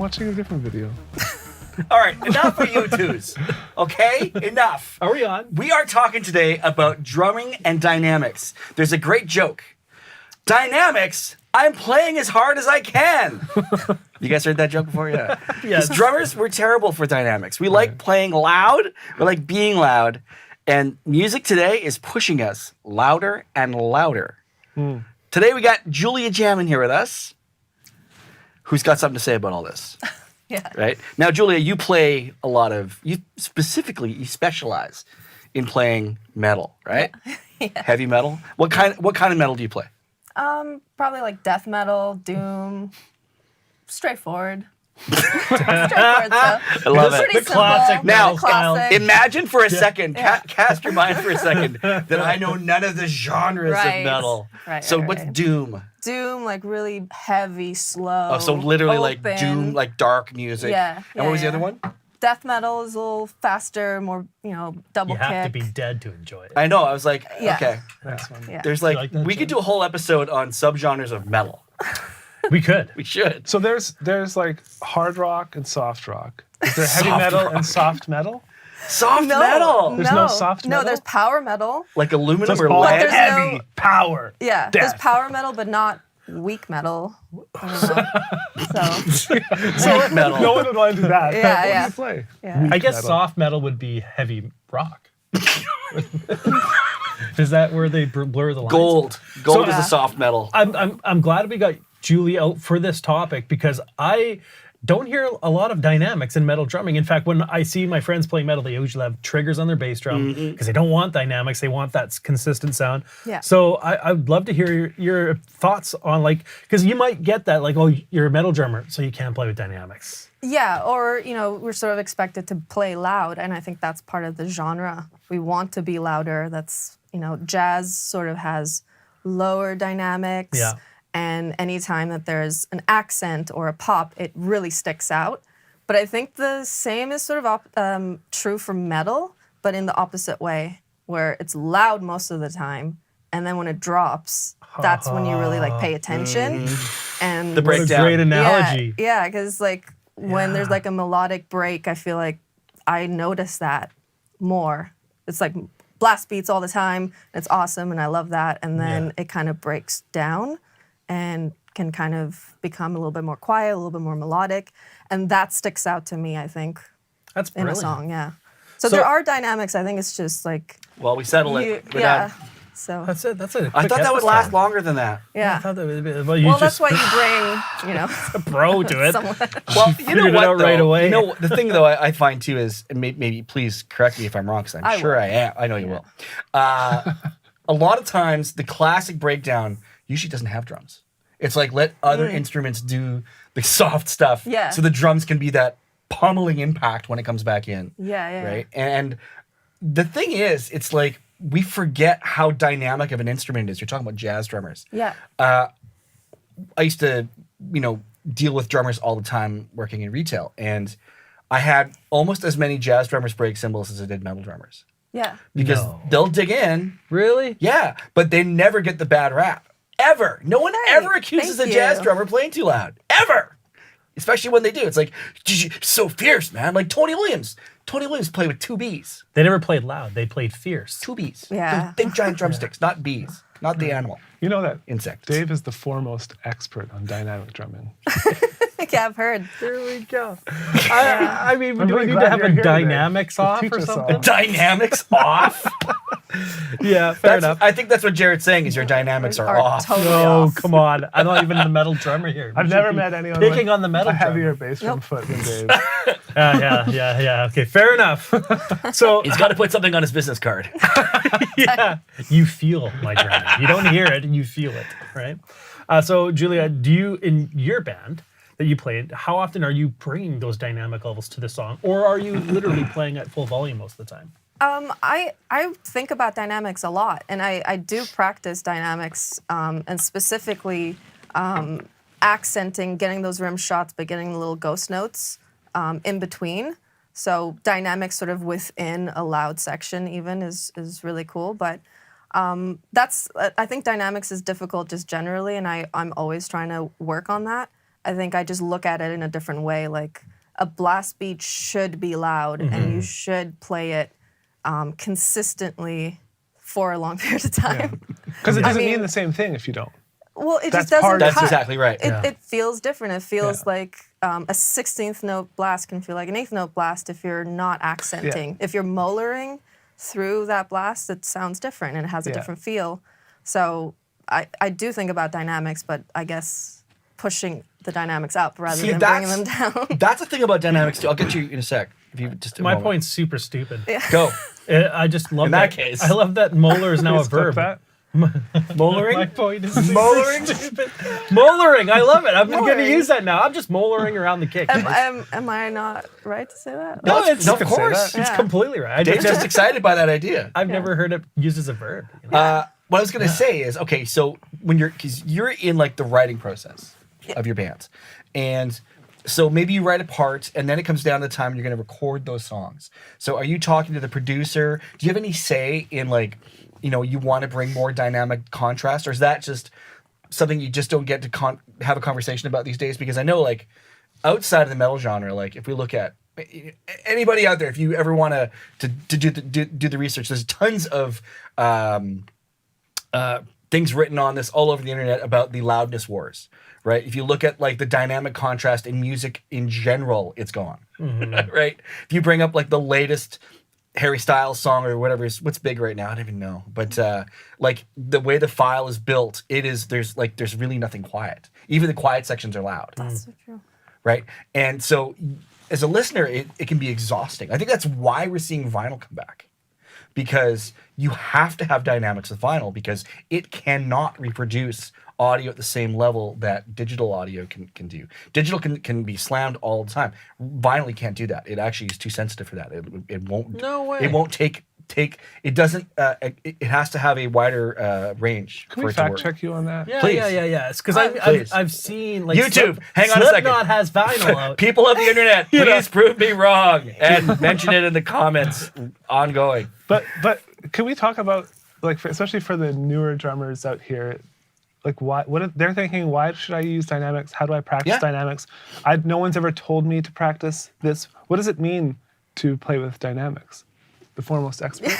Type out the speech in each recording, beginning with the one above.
watching a different video. All right, enough for you twos. Okay, enough. Are we on? We are talking today about drumming and dynamics. There's a great joke. Dynamics, I'm playing as hard as I can. You guys heard that joke before? Yeah. Yes. Drummers, we're terrible for dynamics. We like playing loud. We like being loud. And music today is pushing us louder and louder. Today we got Julia Geaman here with us, who's got something to say about all this. Yeah. Right? Now, Julia, you play a lot of, you specialize in playing metal, right? Yeah. Heavy metal? What kind of metal do you play? Probably like death metal, doom, straightforward. Straightforward stuff. I love it. Pretty The classic simple. Now, Classic. imagine for a second, cast your mind for a second, that I know none of the genres Right. of metal. Right, So right, what's right. doom? Doom, like really heavy, slow. Oh, so literally like open. doom, like dark music. Yeah, And what was the yeah. other one? Death metal is a little faster, more, double You kick. have to be dead to enjoy it. I know. I was like, Yeah. okay. That's fun. Yeah. There's like, like that, we could do a whole episode on subgenres of metal. We could. We should. So there's like hard rock and soft rock. Is there heavy Soft metal rock. and soft metal? Soft No, metal. There's no soft No, metal? there's power metal. Like aluminum Just or all lead. there's Heavy no- power. Yeah, there's Death. power metal, but not weak metal. I don't know. So, metal. No one would want to do that. Yeah, What yeah. do you play? yeah. I guess metal. soft metal would be heavy rock. Is that where they blur the lines? Gold is Yeah. a soft metal. I'm glad we got Julie out for this topic because I don't hear a lot of dynamics in metal drumming. In fact, when I see my friends playing metal, they usually have triggers on their bass drum because they don't want dynamics. They want that consistent sound. Yeah. So I'd love to hear your thoughts on because you might get that oh, you're a metal drummer, so you can't play with dynamics. Yeah, or, we're sort of expected to play loud, and I think that's part of the genre. We want to be louder. That's, jazz sort of has lower dynamics. Yeah. And anytime that there's an accent or a pop, it really sticks out. But I think the same is sort of true for metal, but in the opposite way, where it's loud most of the time, and then when it drops, that's when you really pay attention. And The What a breakdown. great analogy. yeah, because when there's like a melodic break, I feel like I notice that more. It's like blast beats all the time. And it's awesome, and I love that. And then it kind of breaks down and can kind of become a little bit more quiet, a little bit more melodic, and that sticks out to me, I think, That's in brilliant. a song. Yeah. So So- there are dynamics. I think it's just like Well, we settle it. yeah. So That's it. That's it. I thought that would last longer than that. yeah. I thought that would be, Well, that's why you bring a pro to it. someone. Well, you figured know it what, out though? right away. The thing, though, I find, too, is, and maybe please correct me if I'm wrong, because I'm I sure will. I am. I know you will. A lot of times, the classic breakdown usually doesn't have drums. It's like, let other instruments do the soft stuff Yeah. so the drums can be that pummeling impact when it comes back in. Yeah. Right? And the thing is, it's like, we forget how dynamic of an instrument it is. You're talking about jazz drummers. Yeah. I used to, deal with drummers all the time working in retail, and I had almost as many jazz drummers break cymbals as I did metal drummers Yeah. because No. they'll dig in, Really? yeah, but they never get the bad rap ever. No one Right. ever accuses a Thank jazz you. drummer playing too loud ever, especially when they do. It's like so fierce, man. Like Tony Williams. Tony Williams played with two Bs, They never played loud. They played fierce. two Bs. Yeah. Those big giant drumsticks, not bees, not the animal, You know that insect. Dave is the foremost expert on dynamic drumming. Yeah, I've heard. There we go. I mean, I'm do really we need glad to have you're a here today. dynamics off Teach or us all. something? Dynamics off. Yeah, fair enough. I think that's what Jared's saying is your dynamics are off. Totally No, off. come on. I'm not even the metal drummer here. We I've should never be met anyone picking with on the metal a heavier drummer. bass drum Nope. foot than Dave. Yeah. Okay, fair enough. So, He's got to put something on his business card. yeah, you feel my drumming. You don't hear it, you feel it, right? So, Julia, do you, in your band that you play in, how often are you bringing those dynamic levels to the song? Or are you literally playing at full volume most of the time? I think about dynamics a lot, and I do practice dynamics, and specifically accenting, getting those rim shots, but getting the little ghost notes in between. So dynamics sort of within a loud section even is really cool. But I think dynamics is difficult just generally, and I'm always trying to work on that. I think I just look at it in a different way. Like a blast beat should be loud, and you should play it consistently for a long period of time. Because it doesn't mean- mean the same thing if you don't. Well, it That's just doesn't part- That's cut. exactly right. It feels different. It feels Yeah. like a 16th note blast can feel like an 8th note blast if you're not accenting. If you're molering through that blast, it sounds different and it has a Yeah. different feel. So I do think about dynamics, but I guess pushing the dynamics up rather See, than bringing them down. That's the thing about dynamics too. I'll get you in a sec. If you just a My moment. point's super stupid. Go. I just love In that case. I love that molar is now a Please clip verb. that. Molering. My point is super Molering? stupid. Molering. I love it. I'm going to Molering. use that now. I'm just molering around the kick. Am I not right to say that? No, it's of can say course. that. It's Yeah. completely right. Dave's just excited by that idea. I've never heard it used as a verb. You know? What I was gonna say is, okay, so when because you're in like the writing process of your band, and so maybe you write a part, and then it comes down to the time you're gonna record those songs. So are you talking to the producer? Do you have any say in like, you want to bring more dynamic contrast, or is that just something you just don't get to have a conversation about these days? Because I know like outside of the metal genre, like if we look at anybody out there, if you ever want to do the research, there's tons of things written on this all over the internet about the loudness wars, right? If you look at like the dynamic contrast in music in general, it's gone, right? If you bring up like the latest Harry Styles song or whatever what's big right now, I don't even know, but like the way the file is built, there's really nothing quiet. Even the quiet sections are loud. That's so true. Right? And so as a listener, it can be exhausting. I think that's why we're seeing vinyl come back. Because you have to have dynamics with vinyl because it cannot reproduce audio at the same level that digital audio can do. Digital can be slammed all the time. Vinyl you can't do that. It actually is too sensitive for that. It won't. No way. It won't take. It doesn't. It has to have a wider range Can for we it to fact work. check you on that? Yeah, Please. yeah. It's because Please. I've seen like YouTube, hang on a second. Slipknot has vinyl out. People of the internet, please prove me wrong and mention it in the comments. Ongoing. But can we talk about especially for the newer drummers out here, like they're thinking, why should I use dynamics? How do I practice Yeah. dynamics? No one's ever told me to practice this. What does it mean to play with dynamics? The foremost expert.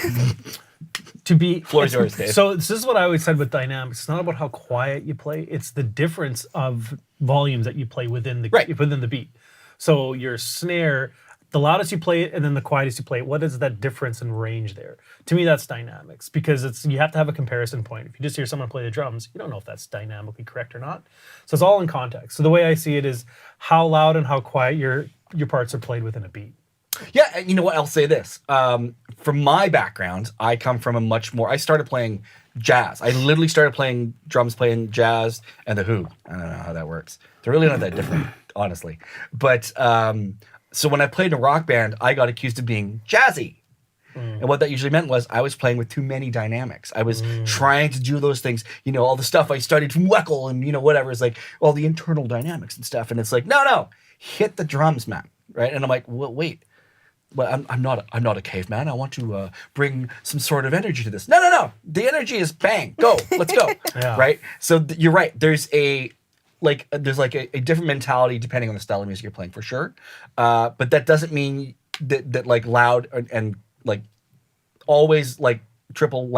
To be Floor is yours, Dave. So this is what I always said with dynamics. It's not about how quiet you play. It's the difference of volumes that you play within the beat. So your snare, the loudest you play it and then the quietest you play it, what is that difference in range there? To me, that's dynamics because you have to have a comparison point. If you just hear someone play the drums, you don't know if that's dynamically correct or not. So it's all in context. So the way I see it is how loud and how quiet your parts are played within a beat. Yeah, and you know what? I'll say this. From my background, I come from I started playing jazz. I literally started playing drums, playing jazz, and the Who. I don't know how that works. They're really not that different, honestly. But so when I played in a rock band, I got accused of being jazzy. And what that usually meant was I was playing with too many dynamics. I was trying to do those things, all the stuff I studied from Weckel and, whatever. It's like all the internal dynamics and stuff. And it's like, no, hit the drums, man. Right? And I'm like, well, wait. Well, I'm not a caveman. I want to bring some sort of energy to this. No. The energy is bang, go, let's go. Yeah. Right? So you're right. There's a different mentality depending on the style of music you're playing for sure. But that doesn't mean that like loud and like always like triple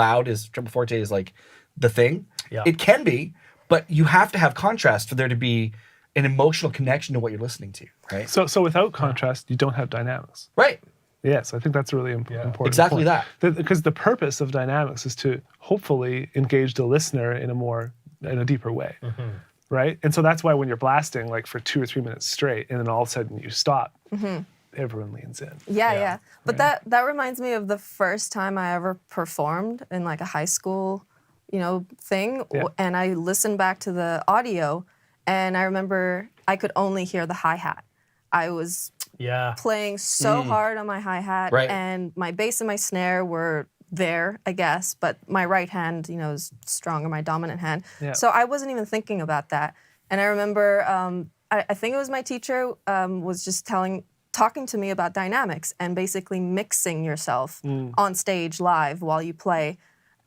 forte is like the thing. Yeah. It can be, but you have to have contrast for there to be an emotional connection to what you're listening to, right? So without contrast, you don't have dynamics. Right. Yes, I think that's a really important Exactly point. that. Because the purpose of dynamics is to hopefully engage the listener in a deeper way, right? And so that's why when you're blasting like for 2 or 3 minutes straight, and then all of a sudden you stop, everyone leans in. Yeah. But that reminds me of the first time I ever performed in like a high school, thing. Yeah. And I listened back to the audio and I remember I could only hear the hi-hat. I was playing so hard on my hi-hat Right. and my bass and my snare were there, I guess, but my right hand, is stronger, my dominant hand. Yeah. So I wasn't even thinking about that. And I remember, I think it was my teacher was just talking to me about dynamics and basically mixing yourself on stage live while you play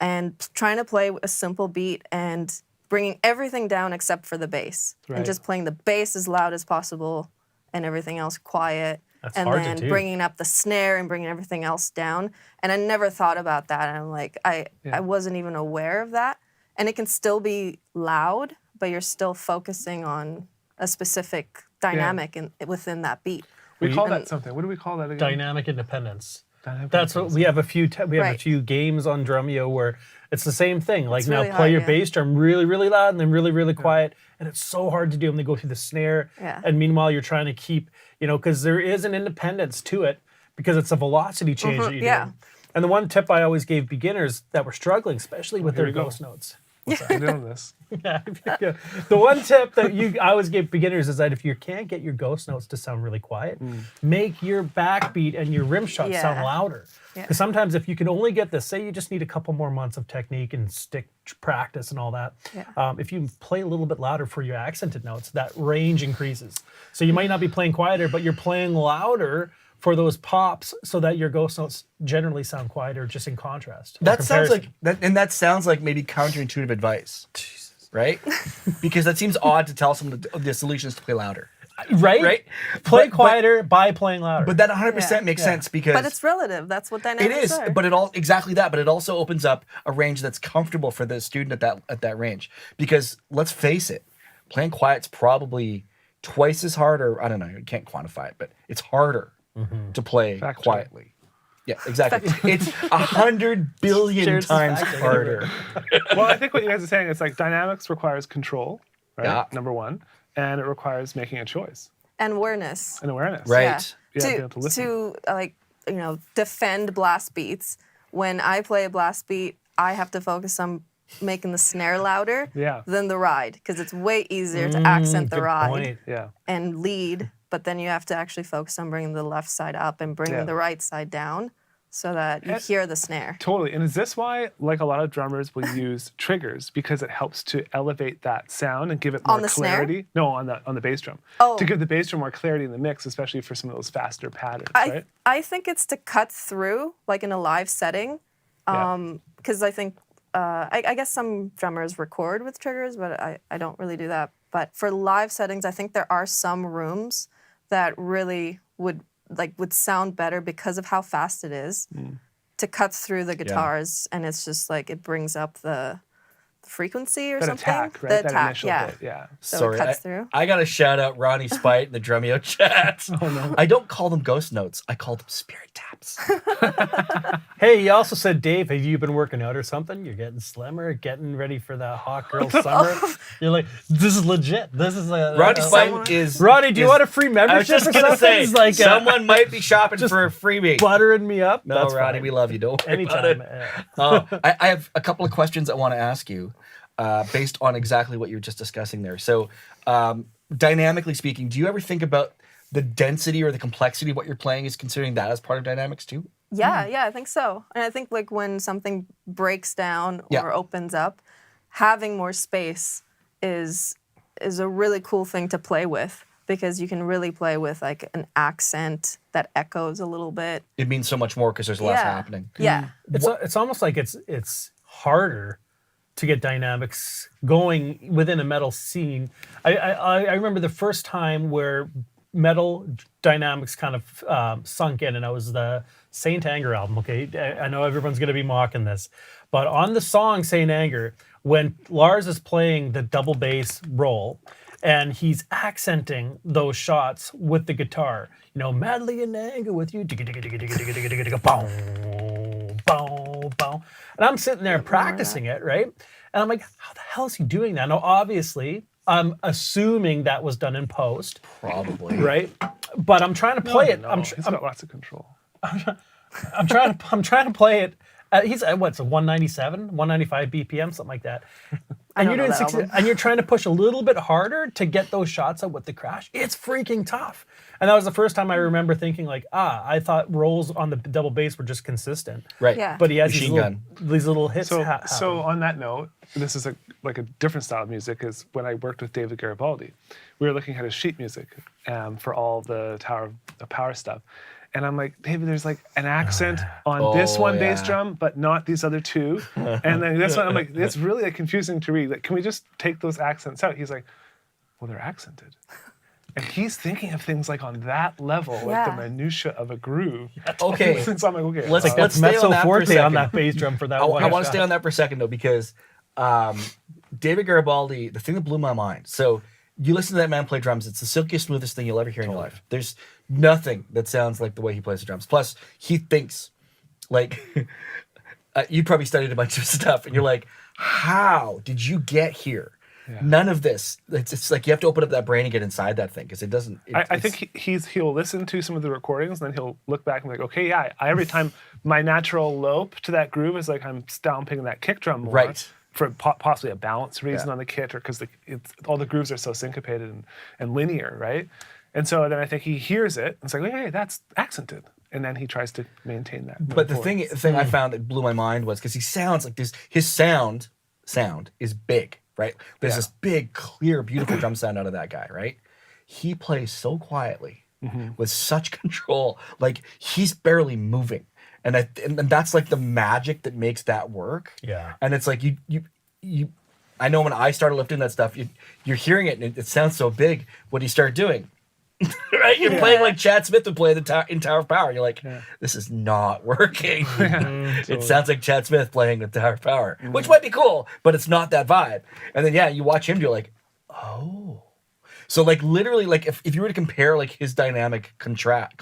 and trying to play a simple beat and bringing everything down except for the bass, Right. and just playing the bass as loud as possible, and everything else quiet. That's and hard to then do. bringing up the snare and bringing everything else down. And I never thought about that. And I'm like, I wasn't even aware of that. And it can still be loud, but you're still focusing on a specific dynamic within that beat. We call that something. What do we call that again? Dynamic independence. Dynamic That's what independence. we have a few. We have a Right. few games on Drumeo where it's the same thing. Like It's now, really play hard, your yeah. bass drum really, really loud, and then really, really quiet. And it's so hard to do. And they go through the snare. Yeah. And meanwhile, you're trying to keep, because there is an independence to it, because it's a velocity change that you're yeah. doing. And the one tip I always gave beginners that were struggling, especially with here their we go. ghost notes. I'm doing this. Yeah. The one tip that I always give beginners is that if you can't get your ghost notes to sound really quiet, make your backbeat and your rim shot Yeah. sound louder. Yeah. Because sometimes if you can only get this, say you just need a couple more months of technique and stick practice and all that, if you play a little bit louder for your accented notes, that range increases. So you might not be playing quieter, but you're playing louder for those pops so that your ghost notes generally sound quieter just in contrast. or That sounds like comparison. that, and that sounds like maybe counterintuitive advice, right? Because that seems odd to tell someone the solution is to play louder, right? right? Play But- quieter by playing louder. But that 100% Yeah. makes Yeah. sense because But it's relative. That's what it dynamics is. are. But exactly that. But it also opens up a range that's comfortable for the student at that range. Because let's face it, playing quiet's probably twice as hard, or I don't know, you can't quantify it, but it's harder to play Fact check. quietly. Yeah, exactly. It's 100 billion Cheers to times fact check. harder. Well, I think what you guys are saying is like dynamics requires control, right? Yeah. Number one, and it requires making a choice and awareness. and awareness. Right. Yeah. Yeah, being to able to listen. defend blast beats. When I play a blast beat, I have to focus on making the snare louder Yeah. than the ride, because it's way easier to accent the good ride point. Yeah. and lead, but then you have to actually focus on bringing the left side up and bringing Yeah. the right side down so that you And- hear the snare. Totally. And is this why, like a lot of drummers will use triggers because it helps to elevate that sound and give it more On the snare? clarity? No, on the bass drum. Oh. To give the bass drum more clarity in the mix, especially for some of those faster patterns, right? I think it's to cut through, like in a live setting, Yeah. because I think I guess some drummers record with triggers, but I don't really do that. But for live settings, I think there are some rooms that really would sound better because of how fast it is to cut through the guitars, and it's just like it brings up the frequency or That something. attack, right? The that attack, initial yeah. hit. Yeah. So Sorry, it cuts through. I gotta shout out Ronnie Spite in the Drumeo chat. I don't call them ghost notes. I call them spirit taps. Hey, you also said, Dave, have you been working out or something? You're getting slimmer, getting ready for that hot girl summer. You're like, this is legit. This is a Ronnie Spite someone- is. Ronnie, do you is- want a free I was membership just or gonna something? say, It's like someone might be shopping for a freebie. buttering me up. No, That's Ronnie, fine. we love you. Don't worry about Anytime. it. I have a couple of questions I want to ask you based on exactly what you were just discussing there. So, dynamically speaking, do you ever think about the density or the complexity of what you're playing is considering that as part of dynamics too? Yeah, I think so. And I think like when something breaks down Yeah. or opens up, having more space is a really cool thing to play with, because you can really play with like an accent that echoes a little bit. It means so much more because there's less Yeah. happening. Yeah. It's almost like it's harder to get dynamics going within a metal scene. I remember the first time where metal dynamics kind of sunk in, and that was the Saint Anger album. Okay, I know everyone's gonna be mocking this, but on the song Saint Anger, when Lars is playing the double bass roll and he's accenting those shots with the guitar, madly in anger with you, boom, boom, boom. And I'm sitting there practicing it, right? And I'm like, how the hell is he doing that? Now, obviously, I'm assuming that was done in post, Probably. right? But I'm trying to play it. No, he's got lots of control. I'm trying to play it. He's at what's a 197, 195 BPM, something like that. And don't you're know doing that 60, album. and you're trying to push a little bit harder to get those shots out with the crash. It's freaking tough. And that was the first time I remember thinking like, I thought rolls on the double bass were just consistent. Right. Yeah. But he has Machine these little hits. So, happen. so on that note, this is like a different style of music. Is when I worked with David Garibaldi, we were looking at his sheet music for all the Tower of Power stuff, And I'm like, David, there's like an accent on this one bass yeah. drum, but not these other two. And then this one, I'm like, it's really like confusing to read. Like, can we just take those accents out? He's like, well, they're accented. And he's thinking of things like on that level, like the minutia of a groove. Okay. So I'm like, okay. Let's stay Mezzo on that for a forte on second. that bass drum for that I one. want to stay on that for a second though, because David Garibaldi, the thing that blew my mind. So you listen to that man play drums, it's the silkiest, smoothest thing you'll ever hear in your life. There's nothing that sounds like the way he plays the drums. Plus, he thinks like you probably studied a bunch of stuff, and you're like, how did you get here? Yeah. None of this. It's like you have to open up that brain and get inside that thing because it doesn't. I think he'll listen to some of the recordings and then he'll look back and be like, okay, yeah, every time my natural lope to that groove is like I'm stomping that kick drum more. Right. For possibly a balance reason on the kit, or because all the grooves are so syncopated and linear, right? And so then I think he hears it and it's like, hey, that's accented. And then he tries to maintain that. But the thing I found that blew my mind was because he sounds like this. His sound is big, right? There's this big, clear, beautiful drum sound out of that guy, right? He plays so quietly with such control, like he's barely moving. And that's like the magic that makes that work. Yeah. And it's like you I know when I started lifting that stuff, you're hearing it and it sounds so big. What do you start doing? Right? You're playing like Chad Smith would play in Tower of Power. And you're like, this is not working. It sounds like Chad Smith playing the Tower of Power, which might be cool, but it's not that vibe. And then you watch him, you're like, oh. So like literally, like if you were to compare like his dynamic contrast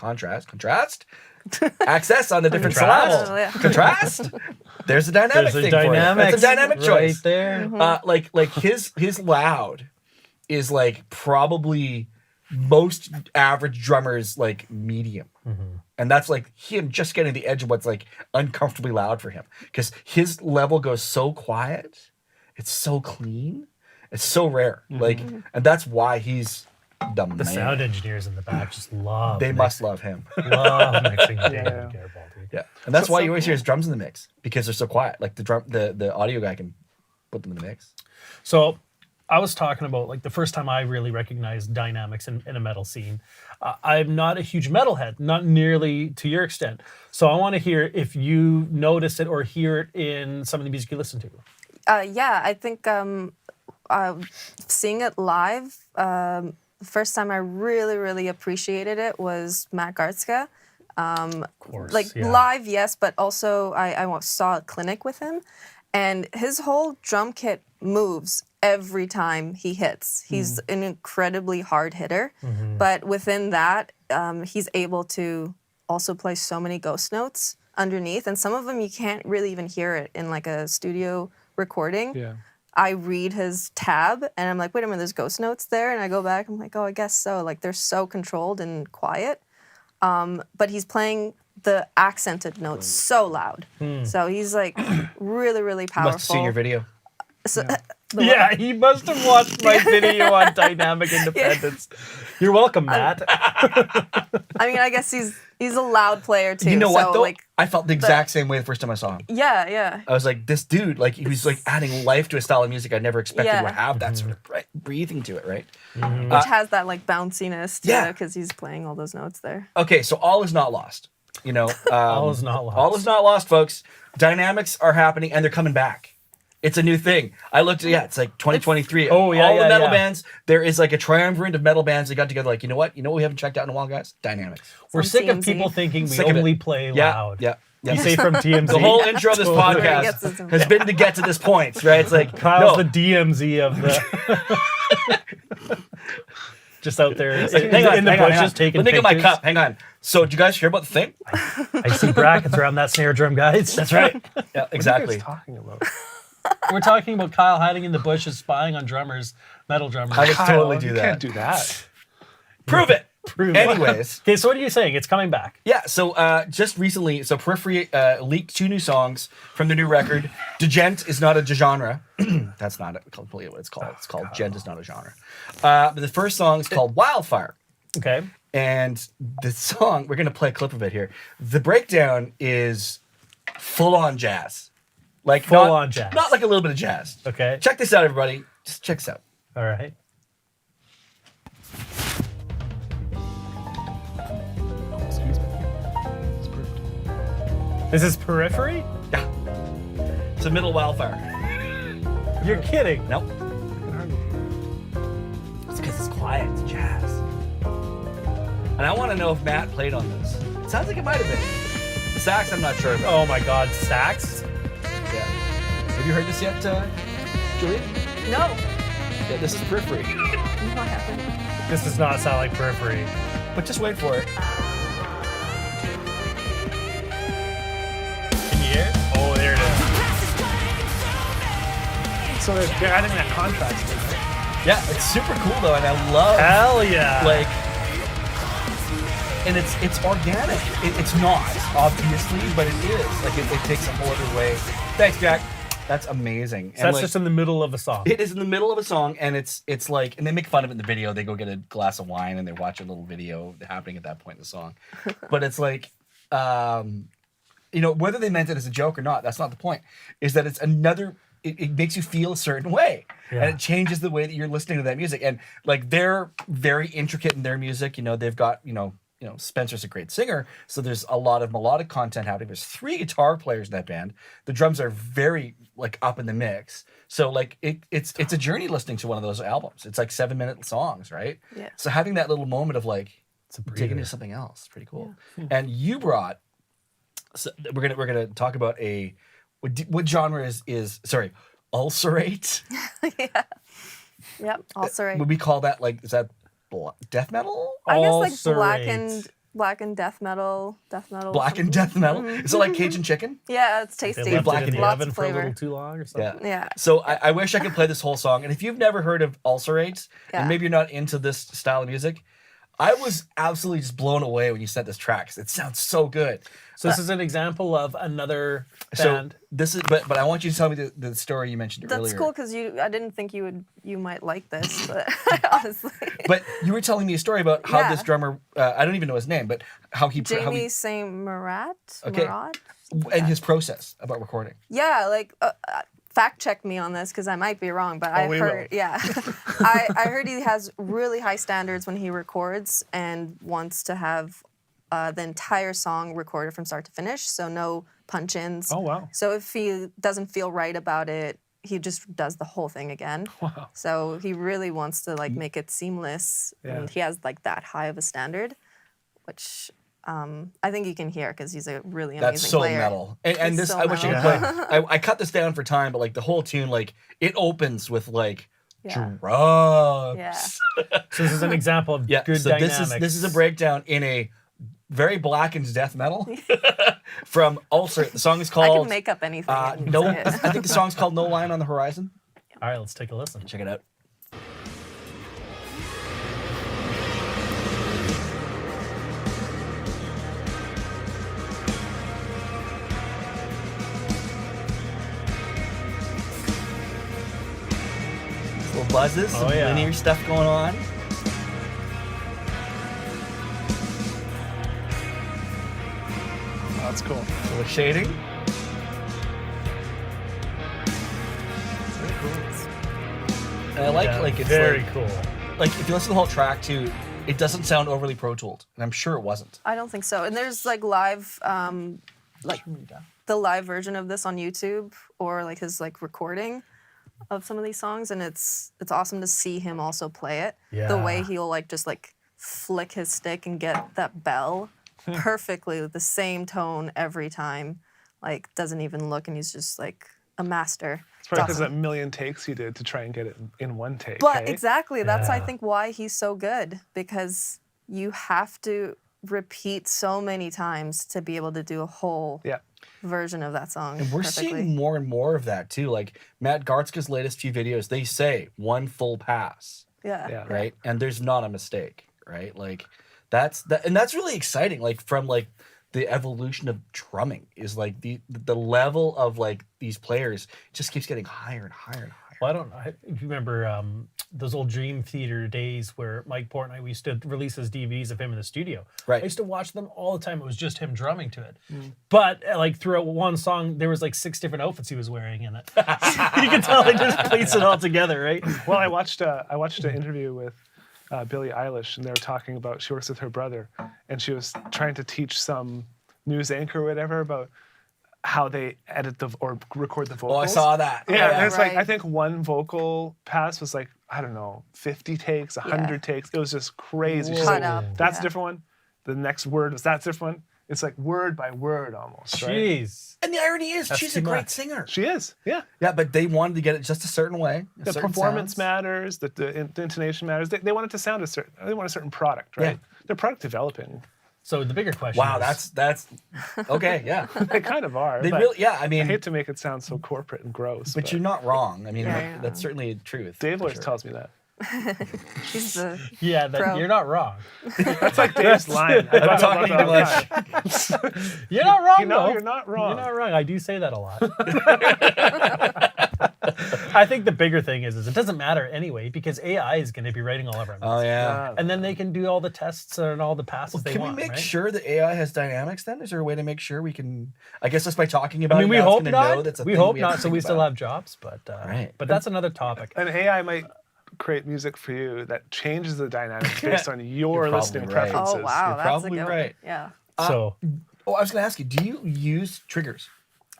access on the different syllables. Contrast. There's a dynamic thing for you. That's a dynamic choice right there. Like his loud is like probably most average drummers like medium, and that's like him just getting the edge of what's like uncomfortably loud for him because his level goes so quiet, it's so clean, it's so rare. Like, and that's why he's the man. Sound engineers in the back just love. They must love him. Love mixing David Garibaldi. Yeah, and that's why you always hear his drums in the mix because they're so quiet. Like the audio guy can put them in the mix. So I was talking about like the first time I really recognized dynamics in a metal scene. I'm not a huge metalhead, not nearly to your extent. So I want to hear if you notice it or hear it in some of the music you listen to. Yeah, I think seeing it live. The first time I really, really appreciated it was Matt Gartzka. Of course, live, yes, but also I saw a clinic with him, and his whole drum kit moves every time he hits. He's an incredibly hard hitter, but within that, he's able to also play so many ghost notes underneath, and some of them you can't really even hear it in like a studio recording. Yeah. I read his tab and I'm like, wait a minute, there's ghost notes there. And I go back, I'm like, oh, I guess so. Like they're so controlled and quiet. But he's playing the accented notes so loud. So he's like really, really powerful. Must have seen your video. So, Yeah, he must have watched my video on dynamic independence. You're welcome, Matt. I mean, I guess he's a loud player too. You know what though? Like, I felt the exact same way the first time I saw him. yeah. I was like, this dude, like he was like adding life to a style of music I never expected would have that sort of breathing to it, right? Which has that like bounciness too, Yeah. because he's playing all those notes there. Okay, so all is not lost. You know, All is not lost. All is not lost, folks. Dynamics are happening and they're coming back. It's a new thing. I looked at it's like 2023. Oh, yeah, all yeah, the metal yeah. bands. There is like a triumvirate of metal bands that got together. Like, you know what we haven't checked out in a while, guys? Dynamics. We're Some sick of TMZ. people thinking we Sick of it. only play loud. Yeah. You say from TMZ. The whole intro of this Where he podcast gets his- has been to get to this point, right? It's like Kyle's no. the DMZ of the. Just out there It's like, hang on, bushes taking Let me get my pictures. cup. Hang on. So, did you guys hear about the thing? I see brackets around that snare drum, guys. That's right. Yeah, What are you exactly. guys talking about? We're talking about Kyle hiding in the bushes, spying on drummers, metal drummers. I could totally Kyle, do you that. can't do that. Prove it. Prove it. Anyways. Okay, so what are you saying? It's coming back. Yeah, so just recently, Periphery leaked 2 new songs from the new record. Degent is not a genre. That's not completely what it's called. It's called Gent is not a genre. But the first song is called Wildfire. Okay. And the song, we're going to play a clip of it here. The breakdown is full-on jazz. Like Full-on jazz. Not like a little bit of jazz. Okay. Check this out, everybody. Just check this out. All right. Excuse me. This is Periphery? Yeah. It's a middle wildfire. You're kidding. Nope. It's because it's quiet. It's jazz. And I want to know if Matt played on this. It sounds like it might have been. The sax, I'm not sure about. Oh my God, sax? Yeah. Have you heard this yet, Julia? No. Yeah, this is Periphery. What happened? This does not sound like Periphery. But just wait for it. Can you hear it? Oh, there it is. So they're adding that contrast in, right? Yeah, it's super cool though, and I love Hell yeah. like, and it's organic. It's not obviously, but it is. Like it takes a whole other way. Thanks, Jack. That's amazing. So that's just in the middle of a song. It is in the middle of a song, and it's like, and they make fun of it in the video. They go get a glass of wine and they watch a little video happening at that point in the song. But it's like, you know, whether they meant it as a joke or not, that's not the point. Is that it's another. It makes you feel a certain way, and it changes the way that you're listening to that music. And like they're very intricate in their music. You know, they've got you know Spencer's a great singer, so there's a lot of melodic content happening. There's 3 guitar players in that band. The drums are very like up in the mix. So like it's a journey listening to one of those albums. It's like 7-minute songs, right? Yeah. So having that little moment of like digging into something else, is pretty cool. And you brought. So we're gonna talk about a. What genre is sorry, ulcerate? Yeah. Yep. Ulcerate. Would we call that like is that death metal? I guess like Ulcerate. blackened death metal. Blackened death metal? Is it like Cajun chicken? Yeah, it's They tasty. left black it in and the lots oven of for a flavor. little too long or something. Yeah. So I wish I could play this whole song. And if you've never heard of ulcerate, Yeah. and maybe you're not into this style of music, I was absolutely just blown away when you sent this track. It sounds so good. So this is an example of another So band. this is, but I want you to tell me the story you mentioned That's earlier. cool because I didn't think you might like this, but honestly. But you were telling me a story about how Yeah. this drummer, I don't even know his name, but how he Jamie Saint Murat. Okay. Murat? and his process about recording. Yeah, like fact check me on this because I might be wrong, but I we heard, will. yeah, I heard he has really high standards when he records and wants to have the entire song recorded from start to finish, so no punch-ins. Oh, wow. So if he doesn't feel right about it, he just does the whole thing again. Wow. So he really wants to like make it seamless, Yeah. and he has like that high of a standard, which I think you can hear because he's a really amazing That's so player. metal. And He's this, so I wish I could metal. play. I cut this down for time, but like the whole tune, like it opens with like Yeah. drums. Yeah. So this is an example of Yeah. good So dynamics. this is a breakdown in a very blackened death metal from Ulcer. The song is I called. can make up anything. and No, say it. I think the song's called "No Line on the Horizon." All right, let's take a listen. Check it out. Little buzzes, some yeah. linear stuff going on. Oh, that's cool. A little shading. Very cool. And I like Yeah, it's very like, cool. like if you listen to the whole track too, it doesn't sound overly Pro Tooled, and I'm sure it wasn't. I don't think so. And there's like live, like the live version of this on YouTube or like his like recording of some of these songs, and it's awesome to see him also play it. The way Yeah. he'll like just like flick his stick and get that bell perfectly with the same tone every time. Like doesn't even look, and he's just like a master. It's probably because awesome. that million takes you did to try and get it in one take. But hey? exactly, that's I Yeah. think why he's so good, because you have to repeat so many times to be able to do a whole Yeah. version of that song. And we're perfectly. seeing more and more of that too. Like Matt Gartzka's latest few videos, they say one full pass, Yeah. Yeah. right? And there's not a mistake, right? Like that's really exciting. Like from like the evolution of drumming is like the level of like these players just keeps getting higher and higher and higher. Well, if you remember those old Dream Theater days where Mike Portnoy, we used to release his DVDs of him in the studio. Right. I used to watch them all the time. It was just him drumming to it. But like throughout one song, there was like 6 different outfits he was wearing in it. You can tell they just placed it all together, right? Well, I watched an interview with Billie Eilish, and they were talking about she works with her brother, and she was trying to teach some news anchor or whatever about how they edit or record the vocals. Oh, I saw that. Yeah, and it's like Right. I think one vocal pass was like, I don't know, 50 takes, 100 takes. It was just crazy. She's Cut like, up, that's a yeah. different one. The next word was that's a different one. It's like word by word almost. Right? Jeez. And the irony is, That's she's too a great much. singer. She is. Yeah. Yeah, but they wanted to get it just a certain way. The certain performance sounds. matters. The intonation matters. They want it to sound a certain. They want a certain product, right? Yeah. They're product developing. So the bigger question Wow, is, that's okay. Yeah, They kind of are. they but really. Yeah, I I mean, hate to make it sound so corporate and gross. but you're not wrong. I mean, Yeah. that's certainly truth. Dave for always sure. tells me that. She's the yeah, that Pro. you're not wrong. That's like Dave's line. I I'm talk talking about that all the English. time. You're not wrong, You know, though. you're not wrong. You're not wrong. I do say that a lot. I think the bigger thing is it doesn't matter anyway because AI is going to be writing all of our Oh music. yeah. And then they can do all the tests and all the passes they Can we want. make right? sure that AI has dynamics? Then is there a way to make sure we can? I guess just by talking about I mean, it, we now it's hope gonna know not. that's a We thing hope have not. to So we think still about. have jobs, but Right. but that's another topic. An AI might create music for you that changes the dynamics based on your probably listening right. preferences. oh wow, You're that's probably a good right. One. Yeah. So Oh, I was going to ask you. Do you use triggers?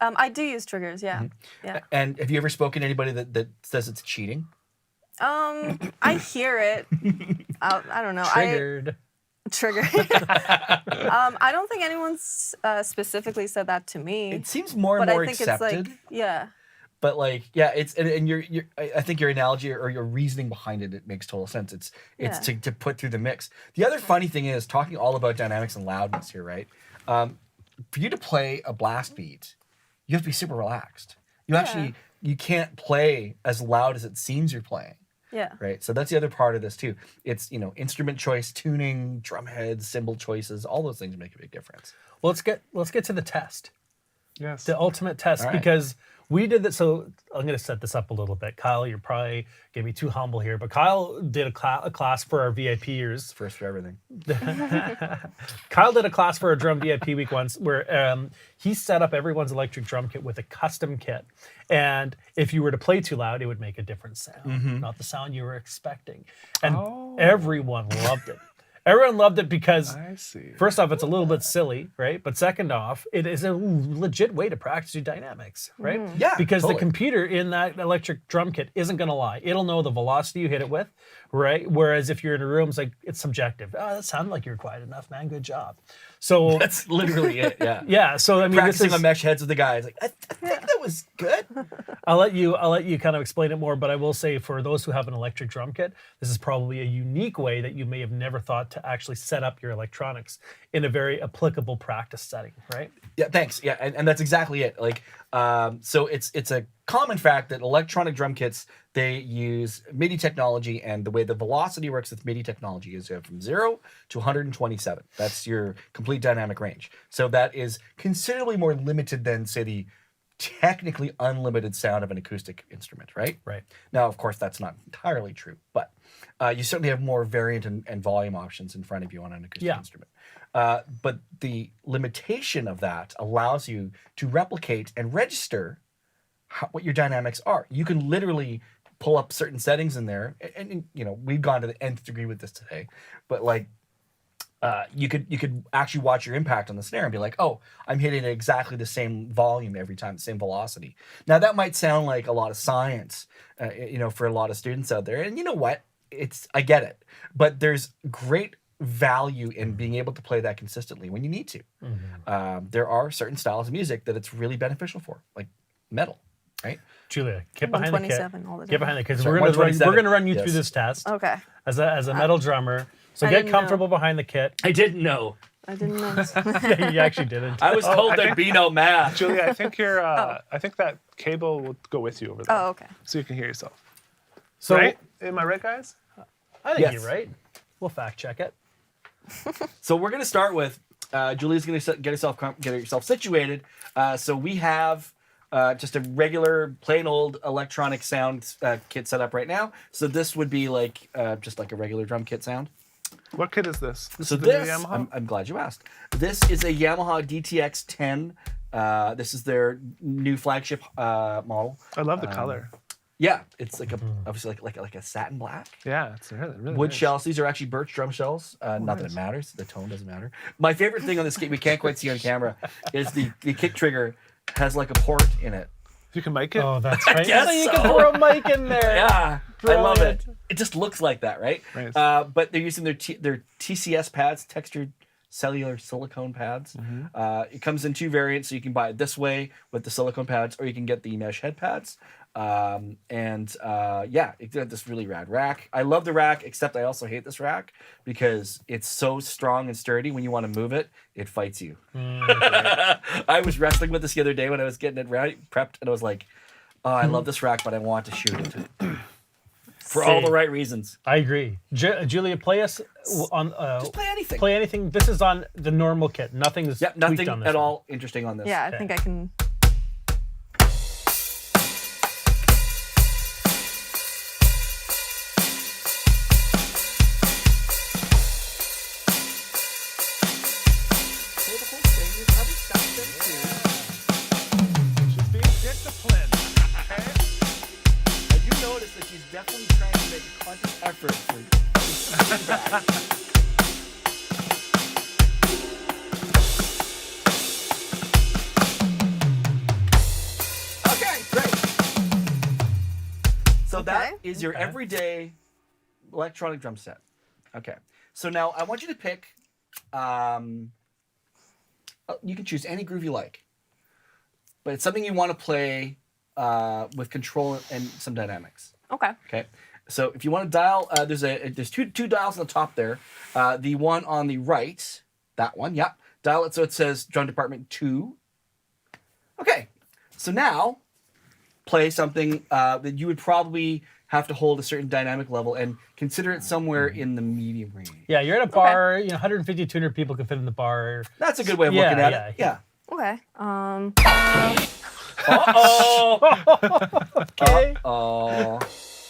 I do use triggers. Yeah. Mm-hmm. Yeah. And have you ever spoken to anybody that says it's cheating? I hear it. I don't know. triggered. Trigger. I don't think anyone's specifically said that to me. It seems more but and more I think accepted. it's like, yeah. But like, yeah, it's and I think your analogy or your reasoning behind it makes total sense. It's Yeah. to put through the mix. The other funny thing is talking all about dynamics and loudness here, right? For you to play a blast beat, you have to be super relaxed. You can't play as loud as it seems you're playing, Yeah. right? So that's the other part of this too. It's instrument choice, tuning, drum heads, cymbal choices, all those things make a big difference. Well, let's get to the test. Yes. The ultimate test, All right. because we did that. So I'm going to set this up a little bit. Kyle, you're probably going to be too humble here, but Kyle did a class for our VIPers. First for everything. Kyle did a class for a drum VIP week once where he set up everyone's electric drum kit with a custom kit. And if you were to play too loud, it would make a different sound, not the sound you were expecting. And everyone loved it. Everyone loved it because I see. first off, it's a little bit silly, right? But second off, it is a legit way to practice your dynamics, right? Yeah, Because totally. the computer in that electric drum kit isn't going to lie. It'll know the velocity you hit it with, right? Whereas if you're in a room, it's subjective. Oh, that sounded like you were quiet enough, man. Good job. So That's literally it. Yeah. yeah. So I mean, this Practicing is, on mesh heads with the guys. Like I think that was good. I'll let you kind of explain it more, but I will say for those who have an electric drum kit, this is probably a unique way that you may have never thought to actually set up your electronics in a very applicable practice setting, right? Yeah, thanks. Yeah, and that's exactly it. Like, so it's a common fact that electronic drum kits, they use MIDI technology, and the way the velocity works with MIDI technology is from 0 to 127. That's your complete dynamic range. So that is considerably more limited than, say, the technically unlimited sound of an acoustic instrument, right? Right. Now, of course, that's not entirely true, but you certainly have more variant and volume options in front of you on an acoustic Yeah. instrument. But the limitation of that allows you to replicate and register what your dynamics are. You can literally pull up certain settings in there, and we've gone to the nth degree with this today, but like you could actually watch your impact on the snare and be like, oh, I'm hitting at exactly the same volume every time, the same velocity. Now that might sound like a lot of science, for a lot of students out there, and you know what? I get it, but there's great value in being able to play that consistently when you need to. There are certain styles of music that it's really beneficial for, like metal, right? Julia, get behind the kit. 127 all the Get time. behind it because Sorry, we're gonna 127. run you Yes. through this test Okay. as a metal drummer. So I get didn't know. comfortable behind the kit. I didn't know. I didn't know. You actually didn't. I was told I there'd be no math. Julia, I think you're. I think that cable will go with you over there. Oh, okay. So you can hear yourself. So Right? Am I right, guys? I think Yes. you're right. We'll fact check it. So we're going to start with Julia's going to get herself situated. So we have just a regular, plain old electronic sound kit set up right now. So this would be like just like a regular drum kit sound. What kit is this? So is the new this, Yamaha? I'm glad you asked. This is a Yamaha DTX 10. This is their new flagship model. I love the color. Yeah, it's like obviously like a satin black. Yeah, it's really Wood nice. shells. These are actually birch drum shells. Not that it matters. The tone doesn't matter. My favorite thing on this kit we can't quite see on camera is the kick trigger has like a port in it. You can mic it. Oh, that's right. guess You so. can throw a mic in there. Yeah, I love it. Brilliant. It just looks like that, right? Nice. But they're using their TCS pads, textured cellular silicone pads. It comes in 2 variants, so you can buy it this way with the silicone pads, or you can get the mesh head pads. It's got this really rad rack. I love the rack, except I also hate this rack because it's so strong and sturdy. When you want to move it, it fights you. I was wrestling with this the other day when I was getting it prepped, and I was like, oh, I love this rack, but I want to shoot it. For all the right reasons. I agree. Julia, play us on. Just play anything. Play anything. This is on the normal kit. Nothing's Yep, tweaked nothing on this at one. all interesting on this. Yeah, I think I can. She's being disciplined. Okay? I do notice that she's definitely trying to make a conscious effort for feedback. Okay, great. So that Okay. is your everyday electronic drum set. Okay. So now I want you to pick. You can choose any groove you like, but it's something you want to play with control and some dynamics. Okay. Okay. So if you want to dial, there's two dials on the top there. The one on the right, that one, yep. Dial it so it says drum department 2. Okay. So now play something that you would probably have to hold a certain dynamic level and consider it somewhere in the medium range. Yeah, you're at a bar. 150, 200 people can fit in the bar. That's a good way of looking at it. Yeah. Okay. Uh-oh. Okay. Oh.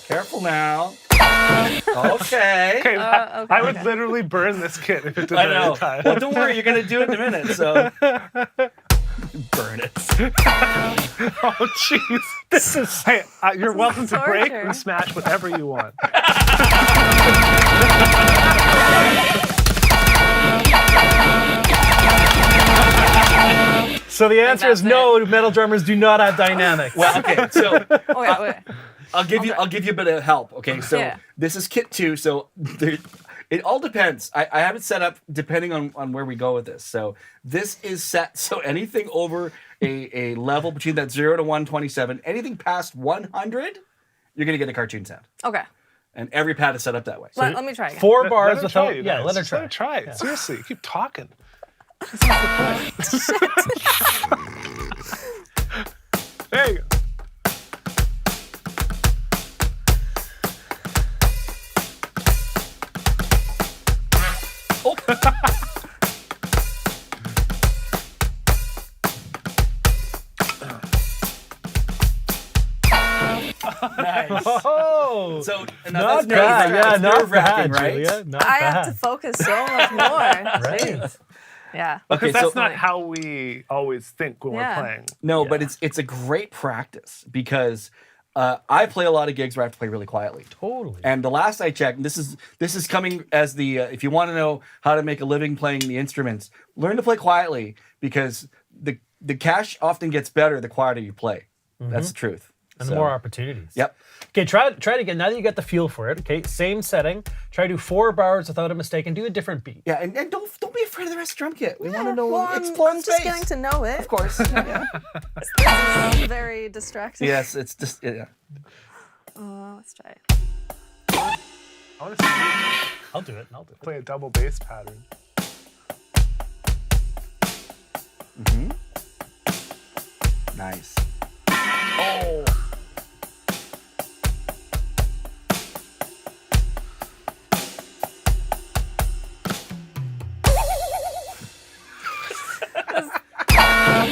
Careful now. Okay. Okay, okay, I would okay. literally burn this kit if it did I that know. any time. Well, don't worry, you're gonna do it in a minute. So burn it. Oh, jeez. This is. Hey, you're welcome to break torture. and smash whatever you want. So the answer is that's no. Metal drummers do not have dynamics. Well, okay. So Okay. I'll give you a bit of help. Okay. So Yeah. this is kit 2. So it all depends. I have it set up depending on where we go with this. So this is set. So anything over a level between that 0 to 127, anything past 100, you're gonna get a cartoon sound. Okay. And every pad is set up that way. Let me try again. 4 Let bars her without. try, you Yeah, guys. let her Just try. Let her try it. Seriously, keep talking. There you go. Nice. Oh, So not that's bad. Yeah, it's not nerve-wracking, bad, right? Julia. Not I bad. have to focus so much more. Right. Jeez. Yeah. Okay, Because that's so not how we always think when Yeah. we're playing. no, Yeah. but it's a great practice because I play a lot of gigs where I have to play really quietly. Totally. And the last I checked, this is coming as the if you want to know how to make a living playing the instruments, learn to play quietly because the cash often gets better the quieter you play. That's the truth. And So, more opportunities. Yep. Okay, try it again. Now that you get the feel for it, okay, same setting. Try to do 4 bars without a mistake and do a different beat. Yeah, and don't be afraid of the rest of drum kit. We want to know Well, explore I'm just space. getting to know it. Of course. Yeah. This is very distracting. Yes, it's just yeah. Let's try it. I want to see you I'll do it. I'll do it. play a double bass pattern. Nice. Oh.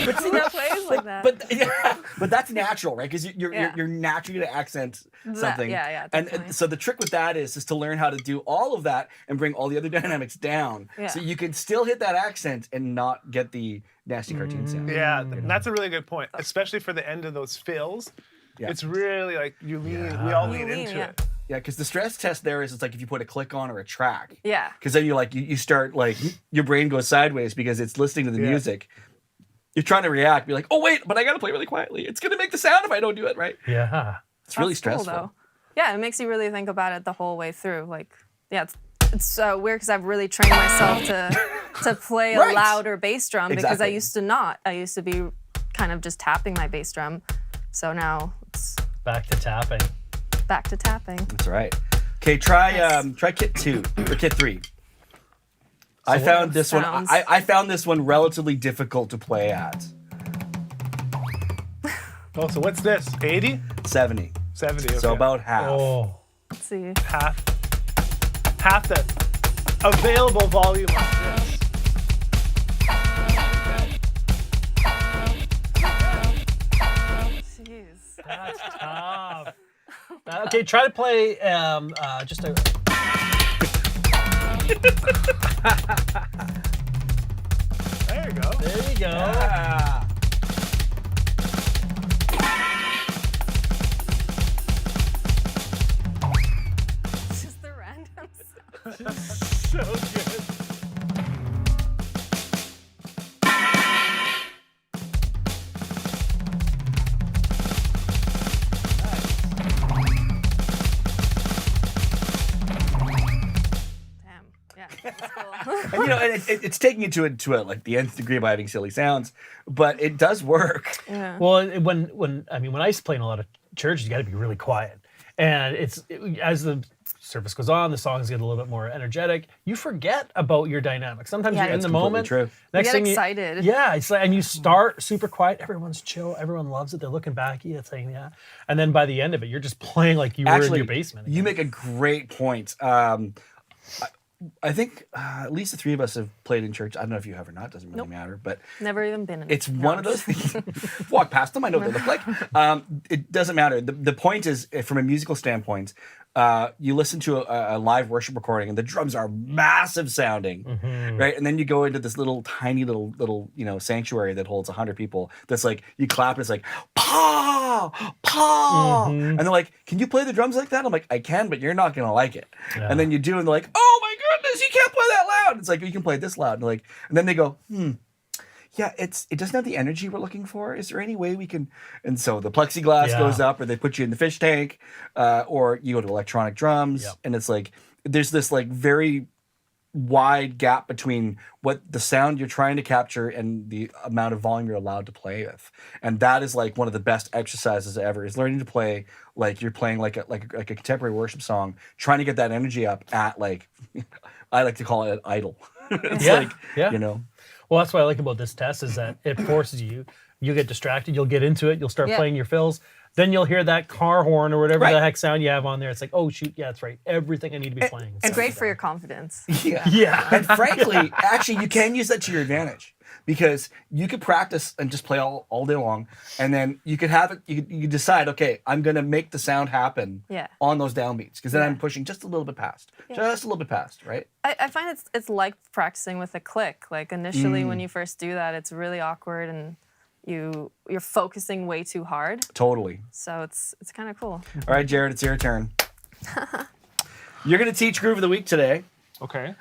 But see, that plays like that. But yeah, but that's natural, right? Because Yeah. you're naturally going to accent something. yeah, And definitely. so the trick with that is to learn how to do all of that and bring all the other dynamics down, Yeah. so you can still hit that accent and not get the nasty cartoon sound. Yeah, that's a really good point, especially for the end of those fills. Yeah. It's really like we all You lean lean, into yeah. it. Yeah, because the stress test there is it's like if you put a click on or a track. Yeah. Because then you start like your brain goes sideways because it's listening to the Yeah. music. you're trying to react, be like, oh wait, but I gotta play really quietly. It's gonna make the sound if I don't do it right. Yeah. It's really That's cool, stressful. though. Yeah, it makes you really think about it the whole way through. Like, yeah, it's weird because I've really trained myself to play Right. a louder bass drum because I Exactly. used to not. I used to be kind of just tapping my bass drum. So now it's Back to tapping. back to tapping. That's right. Okay, try Nice. try kit 2 or kit 3. I found this one. sounds- I found this one relatively difficult to play at. Oh, so what's this? 80? 70. 70. Okay. So about half. Oh. Let's see. half the available volume of this. Jeez. That's tough. Okay, try to play just a. There you go. There you go. Ah. It's just the random sound. So good. Damn. Yeah, that's cool. And, you know, and it's taking it to a, like the nth degree by having silly sounds, but it does work. Yeah. Well, when I used to play in a lot of churches, you got to be really quiet, and as the service goes on, the songs get a little bit more energetic. You forget about your dynamics. Sometimes Yeah. you're in That's the completely moment. true. Next get thing excited. Yeah, it's like, and you start super quiet. Everyone's chill. Everyone loves it. They're looking back at you, saying yeah, and then by the end of it, you're just playing like you were in your basement. You again. make a great point. I think at least the three of us have played in church. I don't know if you have or not. Doesn't really Nope. matter. But Never even been in. it's No, one of those things. Walk past them. I know what they look like. It doesn't matter. The point is, from a musical standpoint, you listen to a live worship recording, and the drums are massive sounding, right? And then you go into this little tiny little sanctuary that holds 100 people. That's like you clap, and it's like pa pa, and they're like, "Can you play the drums like that?" I'm like, "I can, but you're not gonna like it." Yeah. And then you do, and they're like, "Oh my goodness, you can't play that loud." It's like you can play this loud, and like, and then they go, yeah, it doesn't have the energy we're looking for. Is there any way we can? And so the plexiglass Yeah. goes up, or they put you in the fish tank, or you go to electronic drums, Yep. and it's like there's this like very wide gap between what the sound you're trying to capture and the amount of volume you're allowed to play with. And that is like one of the best exercises ever, is learning to play like you're playing like a contemporary worship song, trying to get that energy up at like I like to call it idle. It's Yeah, like yeah. Well, that's what I like about this test is that it forces you. You get distracted. You'll get into it. You'll start Yeah. playing your fills. Then you'll hear that car horn or whatever Right. the heck sound you have on there. It's like, oh shoot, yeah, that's right. Everything I need to be playing. It's great for your confidence. yeah. Yeah. And frankly, actually, you can use that to your advantage, because you could practice and just play all day long, and then you could have it. You could decide, okay, I'm going to make the sound happen Yeah. on those downbeats, because then Yeah. I'm pushing just a little bit past, right? I find it's like practicing with a click. Like initially when you first do that, it's really awkward and you're focusing way too hard. Totally. So it's kind of cool. All right, Jared, it's your turn. You're going to teach Groove of the Week today. Okay.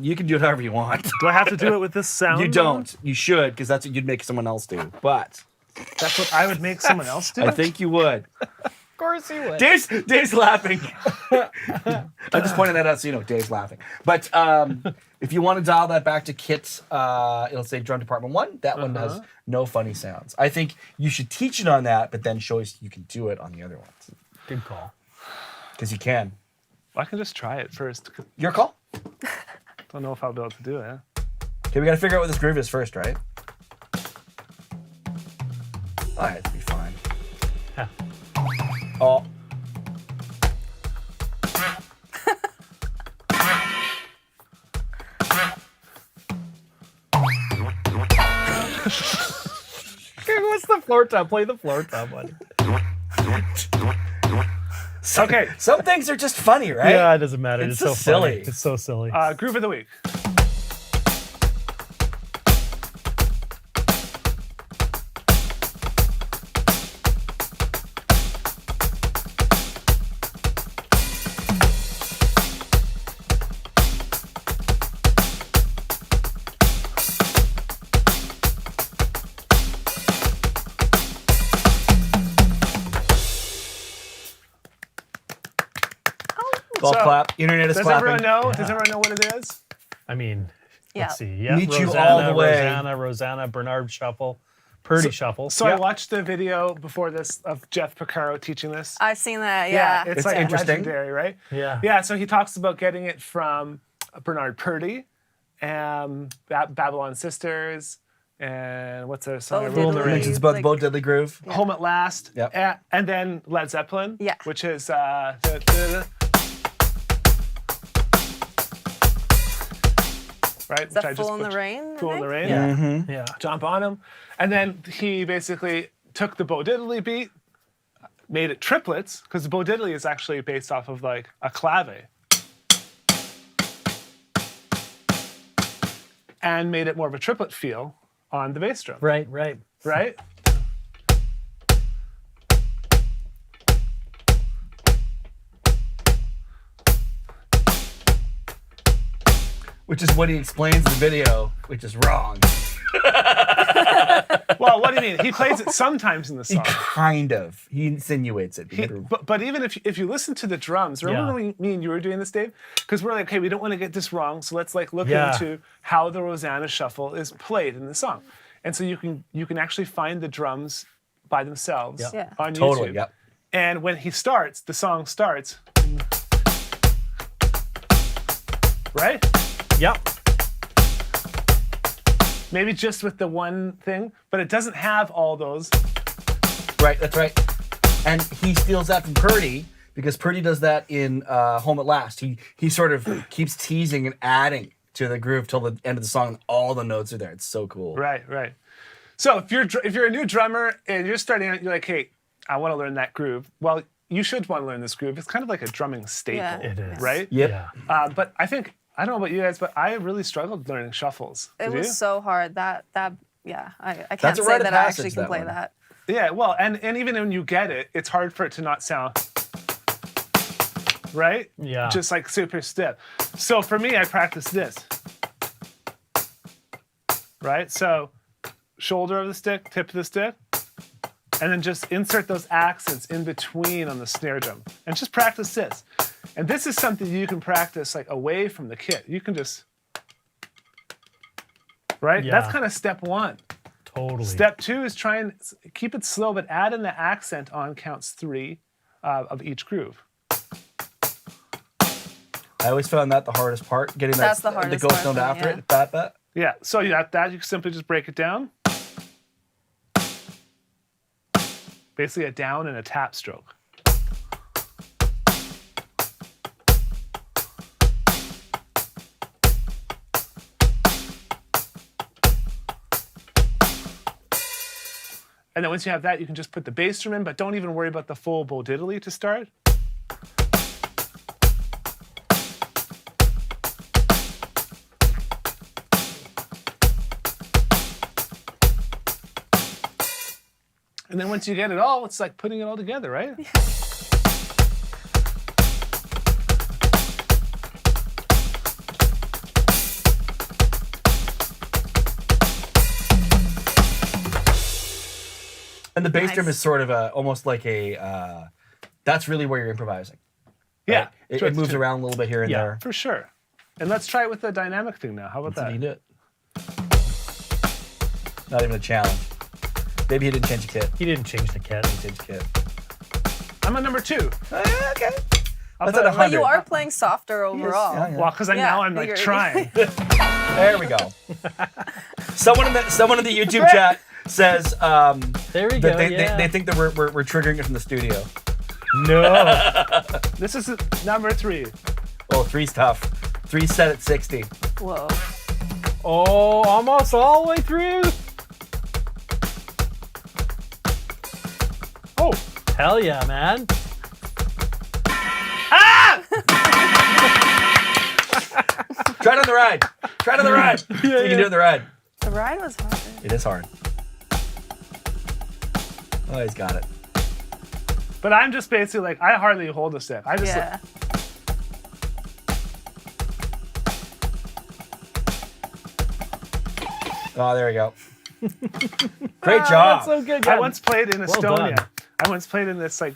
You can do it however you want. Do I have to do it with this sound? You don't. You should, because that's what you'd make someone else do. But That's what I would make someone else do? I think you would. Of course you would. Dave's laughing. I'm just pointing that out so you know Dave's laughing. But if you want to dial that back to Kit's, it'll say Drum Department 1. That one has no funny sounds. I think you should teach it on that, but then show us you can do it on the other ones. Good call. Because you can. I can just try it first. Your call. Don't know if I'll be able to do it. Okay, we got to figure out what this groove is first, right? All right, it'll be fine. Huh. Oh. What's the floor top? Play the floor top one. Okay. Some things are just funny, right? Yeah, it doesn't matter. It's It's, so so silly. silly. It's so silly. Groove of the Week. Golf So, clap. Internet is Does clapping. everyone know? Does everyone know what it is? I mean, Yeah. let's see. Yeah, Meet you Rosanna, all the way. Rosanna, Bernard Shuffle, Purdy Shuffle. So Yeah. I watched the video before this of Jeff Picaro teaching this. I've seen that. Yeah. It's It's like interesting. legendary, right? Yeah. Yeah, so he talks about getting it from Bernard Purdy and Babylon Sisters and what's their song? Bo Everyone- Diddley. Mentions about the Like- Bo Diddley groove. Home at Last. Yep. And then Led Zeppelin. Yeah. Which is right? Is that Fool in the Rain? I Fool in the think? Rain. Yeah. John Bonham. And then he basically took the Bo Diddley beat, made it triplets, because the Bo Diddley is actually based off of like a clave. And made it more of a triplet feel on the bass drum. Right. Right? Which is what he explains in the video, which is wrong. Well, what do you mean? He plays it sometimes in the song. Kind of. He insinuates it. But even if you listen to the drums, remember Yeah. when me and you were doing this, Dave? Because we're like, okay, we don't want to get this wrong, so let's like look Yeah. into how the Rosanna Shuffle is played in the song, and so you can actually find the drums by themselves Yeah. on Totally, YouTube. yep. And when he starts, the song starts, right? Yep. Maybe just with the one thing, but it doesn't have all those. Right, that's right. And he steals that from Purdy because Purdy does that in Home at Last. He sort of keeps teasing and adding to the groove till the end of the song. And all the notes are there. It's so cool. Right. So if you're a new drummer and you're starting out, you're like, hey, I want to learn that groove. Well, you should want to learn this groove. It's kind of like a drumming staple, Yeah. It is. right? Yep. Yeah. But I don't know about you guys, but I really struggled learning shuffles. It Did was you? so hard. I can't That's a say rite of that I passage, actually can that play one. that. Yeah, well, and even when you get it, it's hard for it to not sound right. Yeah. Just like super stiff. So for me, I practice this. Right. So shoulder of the stick, tip of the stick, and then just insert those accents in between on the snare drum, and just practice this. And this is something you can practice like away from the kit. You can just, right? Yeah. That's kind of step one. Totally. Step two is try and keep it slow, but add in the accent on counts 3 of each groove. I always found that the hardest part, getting That's that the hardest ghost part note for me, after yeah. it. That. Yeah, so you have that, you simply just break it down. Basically a down and a tap stroke. And then once you have that, you can just put the bass drum in, but don't even worry about the full Bo Diddley to start. And then once you get it all, it's like putting it all together, right? And the bass Nice. drum is sort of almost like a. That's really where you're improvising. Yeah. Right? It Sure, moves sure. around a little bit here and Yeah. there. For sure. And let's try it with the dynamic thing now. How about So that? you do it. Not even a challenge. Maybe he didn't change the kit. He didn't change the kit. Change the kit. I'm on number 2. Okay. I'll That's put at it- But you 100. are playing softer overall. Yeah, yeah. Well, because Yeah, now I'm like you're- trying. There we go. Someone in the YouTube chat says There we that go. they think that we're triggering it from the studio. No. This is number 3. Oh, 3's tough. 3 set at 60. Whoa. Oh, almost all the way through. Oh, Hell yeah, man. Try it on the ride. Try it on the ride. You can do it on the ride. The ride was hard. It is hard. Oh, he's got it. but I'm just basically like, I hardly hold a stick. I just Yeah. Oh, there we go. Great job. So good. I once played in Well Estonia. done. I once played in this like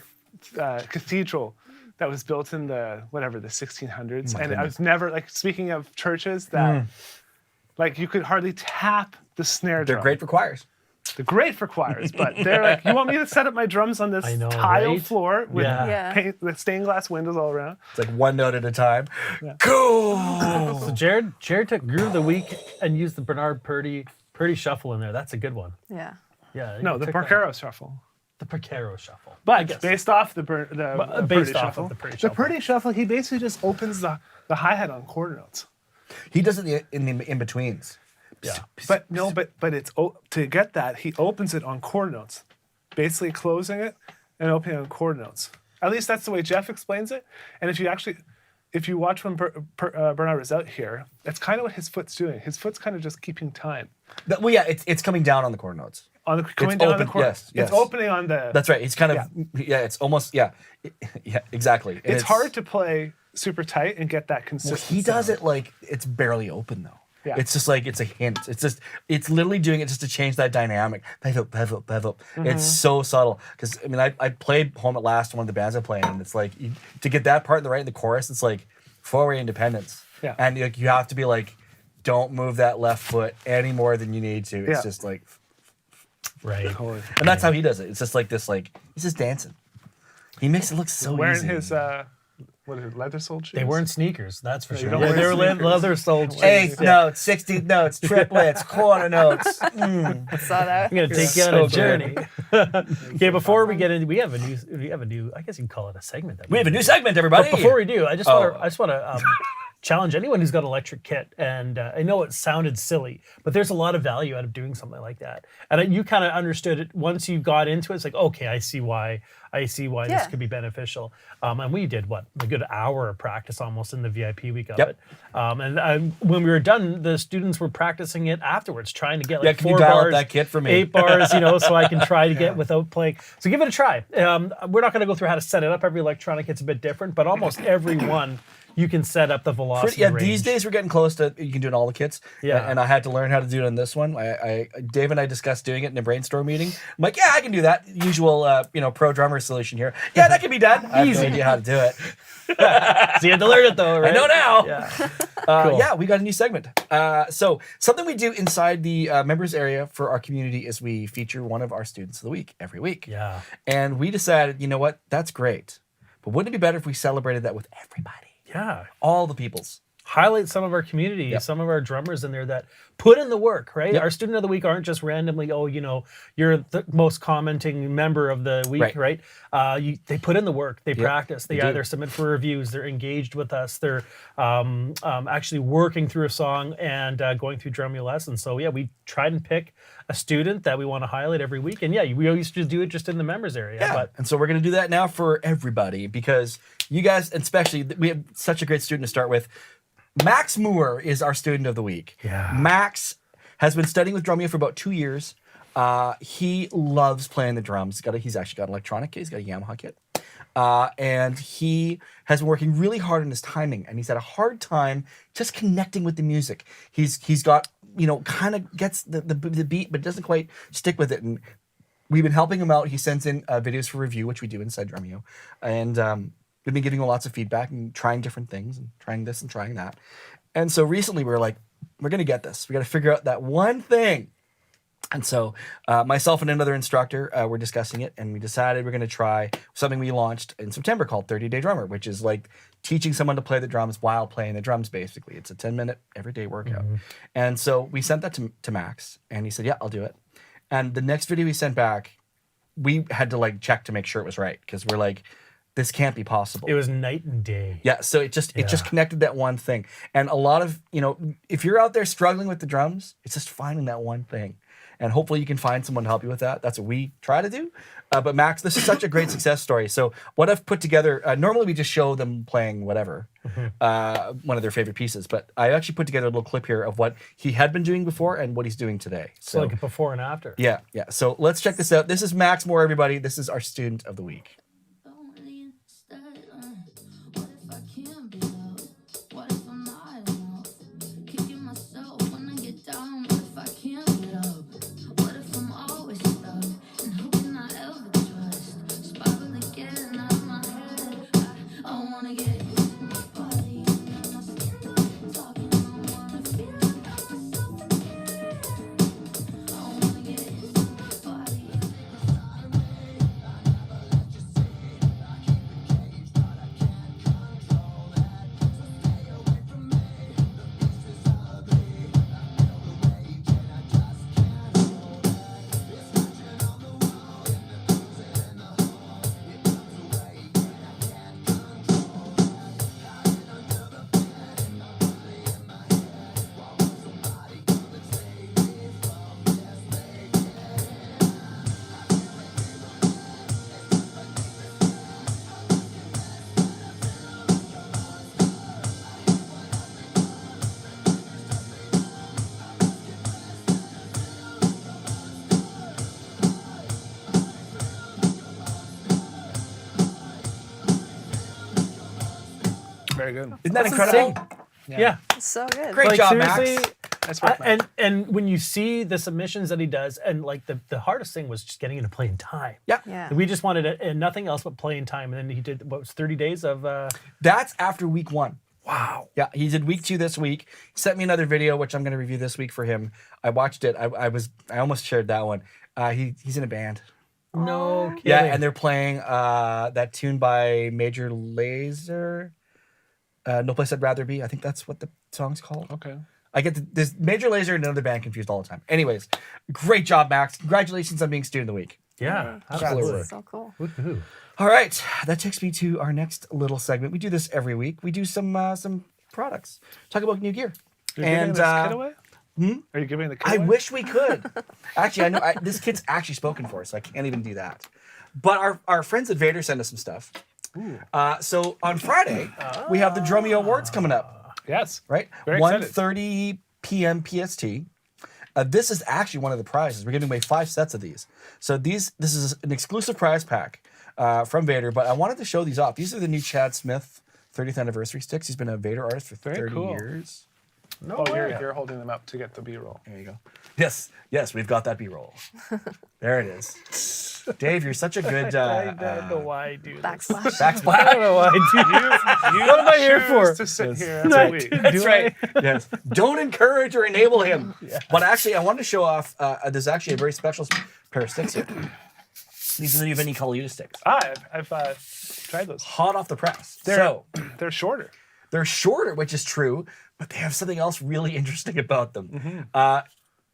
cathedral that was built in the 1600s, and I was never like, speaking of churches that like you could hardly tap the snare They're drum. great for choirs. They're great for choirs, but they're like, you want me to set up my drums on this I know, tile right? floor with Yeah. paint, with stained glass windows all around? It's like one note at a time. Go. So Jared took Groove of the Week and used the Bernard Purdy shuffle in there. That's a good one. Yeah. Yeah. No, you the took that. Porcaro shuffle. The Porcaro shuffle. But based off the Purdy based off shuffle, of the Purdy the shuffle. Purdy shuffle, he basically just opens the hi-hat on quarter notes. He does it in the in-betweens. Yeah. But no, but it's to get that, he opens it on quarter notes, basically closing it and opening it on quarter notes. At least that's the way Jeff explains it. And if you watch when Bernard was out here, that's kind of what his foot's doing. His foot's kind of just keeping time. Well, yeah, it's coming down on the quarter notes. Coming down open, the quarter. yes, yes. It's opening on the. That's right. He's kind of it's almost yeah, exactly. And It's hard to play super tight and get that Well, consistency. he does it like it's barely open though. Yeah. It's just like it's a hint. It's literally doing it just to change that dynamic. Bevel. It's so subtle. Because I mean, I played Home at Last, one of the bands I play in, and it's like to get that part right in the chorus, it's like four-way independence. Yeah. And like you have to be like, don't move that left foot any more than you need to. It's Yeah. just like, Right. Totally. and that's how he does it. It's just like this, like he's just dancing. He makes it look so Wearing easy. his what is it, leather soled shoes? They weren't sneakers, that's for you sure. don't Yeah, wear they were sneakers. leather soled shoes. Eighth notes, 16th notes, triplets, quarter notes. I saw that. I'm gonna take you on So a journey. Okay, before we get into, we have a new. I guess you can call it a segment. That We have a new segment, everybody. But before we do, I just Oh. want to challenge anyone who's got an electric kit. And I know it sounded silly, but there's a lot of value out of doing something like that. And you kind of understood it once you got into it. It's like, okay, I see why this Yeah. could be beneficial. And we did a good hour of practice almost in the VIP week of Yep. it. And when we were done, the students were practicing it afterwards, trying to get like can you 4 dial up bars, that kit for me? 8 bars, so I can try to get without playing. So give it a try. We're not going to go through how to set it up. Every electronic kit's a bit different, but almost every one you can set up the velocity range. These days we're getting close to you can do it in all the kits. Yeah. And I had to learn how to do it on this one. Dave and I discussed doing it in a brainstorm meeting. I'm like, yeah, I can do that. Usual, pro drummer solution here. Yeah, that can be done. I have no idea how to do it. So you had to learn it though, right? I know now. Yeah. Cool. Yeah, we got a new segment. So something we do inside the members area for our community is we feature one of our students of the week every week. Yeah. And we decided, you know what? That's great. But wouldn't it be better if we celebrated that with everybody? Yeah. All the peoples. Highlight some of our community, Yep. some of our drummers in there that put in the work, right? Yep. Our student of the week aren't just randomly, you're the most commenting member of the week, right? They put in the work, they practice, they do. either submit for reviews, they're engaged with us, they're actually working through a song and going through Drumeo lessons. So yeah, we tried and pick a student that we want to highlight every week. And yeah, we used to do it just in the members area. Yeah. But And so we're going to do that now for everybody because you guys, especially, we have such a great student to start with. Max Moore is our student of the week. Yeah. Max has been studying with Drumeo for about 2 years. He loves playing the drums. He's actually got an electronic kit. He's got a Yamaha kit. And he has been working really hard on his timing, and he's had a hard time just connecting with the music. He's got, kind of gets the beat, but doesn't quite stick with it. And we've been helping him out. He sends in videos for review, which we do inside Drumeo. And we've been giving him lots of feedback and trying different things and trying this and trying that. And so recently we were like, we're going to get this. We got to figure out that one thing. And so myself and another instructor were discussing it, and we decided we're going to try something we launched in September called 30-Day Drummer, which is like teaching someone to play the drums while playing the drums, basically. It's a 10-minute everyday workout. Mm-hmm. And so we sent that to Max, and he said, yeah, I'll do it. And the next video we sent back, we had to check to make sure it was right, because we're like, this can't be possible. it was night and day. Yeah, so it just connected that one thing. And a lot of, if you're out there struggling with the drums, it's just finding that one thing. And hopefully you can find someone to help you with that. That's what we try to do. But Max, this is such a great success story. So what I've put together, normally we just show them playing whatever, one of their favorite pieces. But I actually put together a little clip here of what he had been doing before and what he's doing today. So like a before and after. Yeah. So let's check this out. This is Max Moore, everybody. This is our student of the week. I Very good. Isn't that incredible? insane. Yeah. It's so good. Great Like, job, seriously, Max. That's right. and when you see the submissions that he does, and like the hardest thing was just getting into playing time. Yeah. Yeah. We just wanted nothing else but playing time, and then he did what was 30 days of. That's after week 1. Wow. Yeah, he did week 2 this week. He sent me another video, which I'm going to review this week for him. I watched it. I almost shared that one. He's in a band. No kidding. Yeah, and they're playing that tune by Major Lazer. No Place I'd Rather Be. I think that's what the song's called. Okay. I get this Major Lazer and another band confused all the time. Anyways, great job, Max. Congratulations on being student of the week. Yeah, Absolutely. absolutely. So cool. Woohoo. All right, that takes me to our next little segment. We do this every week. We do some products. Talk about new gear. You're giving And this kid away? Are you giving the kid I away? wish we could. Actually, I know this kid's actually spoken for, so I can't even do that. But our friends at VATER sent us some stuff. So on Friday, we have the Drumeo Awards coming up. Yes. Right? Very excited. 1:30 p.m. PST. This is actually one of the prizes. We're giving away 5 sets of these. So this is an exclusive prize pack from VATER, but I wanted to show these off. These are the new Chad Smith 30th anniversary sticks. He's been a VATER artist for Very 30 cool. years. No Oh, way. you're holding them up to get the B-roll. There you go. Yes, we've got that B-roll. There it is. Dave, you're such a good I don't know why I do this. Backsplash. I don't backsplash. know why I do this. What am I here for? To sit here No, every week. That's Do right. Yes. Don't encourage or enable him. But actually, I wanted to show off. There's actually a very special pair of sticks here. These are the new Vinny Colaiuta sticks. I've tried those. Hot off the press. They're shorter. They're shorter, which is true, but they have something else really interesting about them.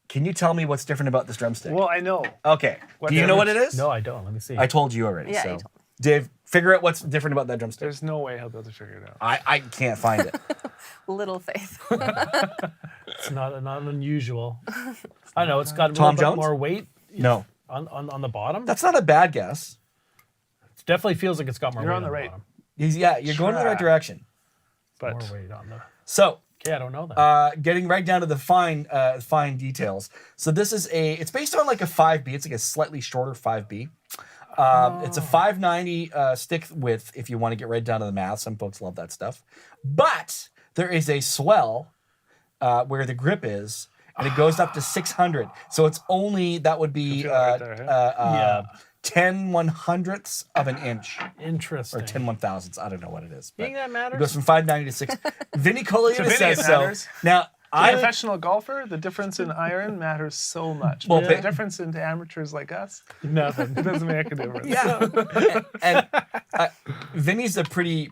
Can you tell me what's different about this drumstick? Well, I know. Okay. What Do you know what it difference? is? No, I don't. Let me see. I told you already. Yeah, so. you told me. Dave, figure out what's different about that drumstick. There's no way he'll be able to figure it out. I can't find it. Little faith. It's not unusual. I don't know. It's got a Tom little bit Jones? more weight No. on the bottom. That's not a bad guess. It definitely feels like it's got more You're weight on the the right. bottom. You're going in the right Try. direction. But More weight on the. So, Okay, I don't know that. getting right down to the fine details. So this is it's based on like a 5B. It's like a slightly shorter 5B. It's a 590 stick width if you want to get right down to the math. Some folks love that stuff. But there is a swell where the grip is, and it goes up to 600. So it's only, that would be feel it right there, Yeah. 10 100ths of an inch. Interesting. Or 10 1,000ths. I don't know what it is. You think that It matters? goes from 590 to 6. Vinny Colaiuta To Vinny, says it so. matters. Now, to a I professional golfer, the difference in iron matters so much. Well, But ba- the difference into amateurs like us, Nothing. it doesn't make a difference. yeah, and Vinny's a pretty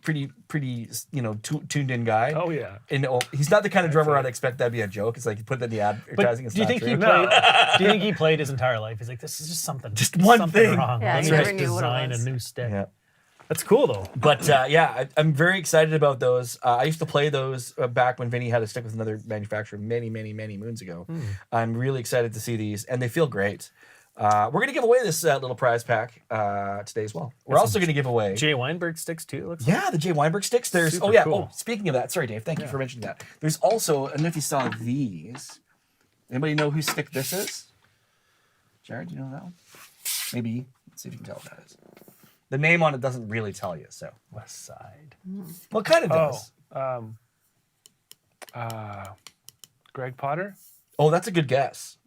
tuned in guy. Oh yeah. And he's not the kind of drummer I'd expect that'd be a joke. It's like you put that in the But advertising. It's do you not think true. he played? Do you think he played his entire life? He's like, this is just something. Just one something thing. wrong. Yeah, Let he me never just knew what it design a was. new stick. Yeah. That's cool though. But I'm very excited about those. I used to play those back when Vinny had a stick with another manufacturer many moons ago. I'm really excited to see these, and they feel great. We're going to give away this little prize pack today as well. We're also going to give away... Jay Weinberg sticks too. It looks Yeah, the Jay Weinberg sticks. There's Super cool. Oh, speaking of that, sorry, Dave. Thank you for mentioning that. There's also, I don't know if you saw these. Anybody know whose stick this is? Jared, do you know that one? Maybe. Let's see if you can tell what that is. The name on it doesn't really tell you, so. West Side. Well, it kind of does. Greg Potter. Oh, that's a good guess.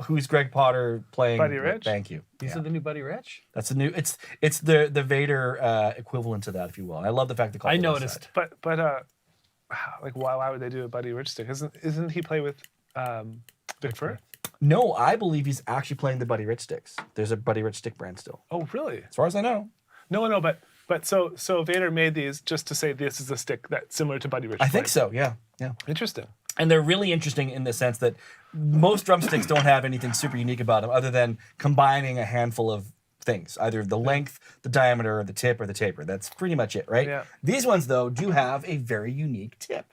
Who's Greg Potter playing? Buddy with? Rich? Thank you. These Yeah. are the new Buddy Rich. That's the new. It's the VATER equivalent to that, if you will. I love the fact they call it I the West noticed. Side. But like why would they do a Buddy Rich stick? Isn't he play with Big Fur? No, I believe he's actually playing the Buddy Rich sticks. There's a Buddy Rich stick brand still, Oh really? as far as I know. No, but so VATER made these just to say this is a stick that's similar to Buddy Rich. I think played. so. Yeah. Interesting. And they're really interesting in the sense that most drumsticks don't have anything super unique about them other than combining a handful of things, either the length, the diameter, the tip, or the taper. That's pretty much it, right? Yeah. These ones, though, do have a very unique tip,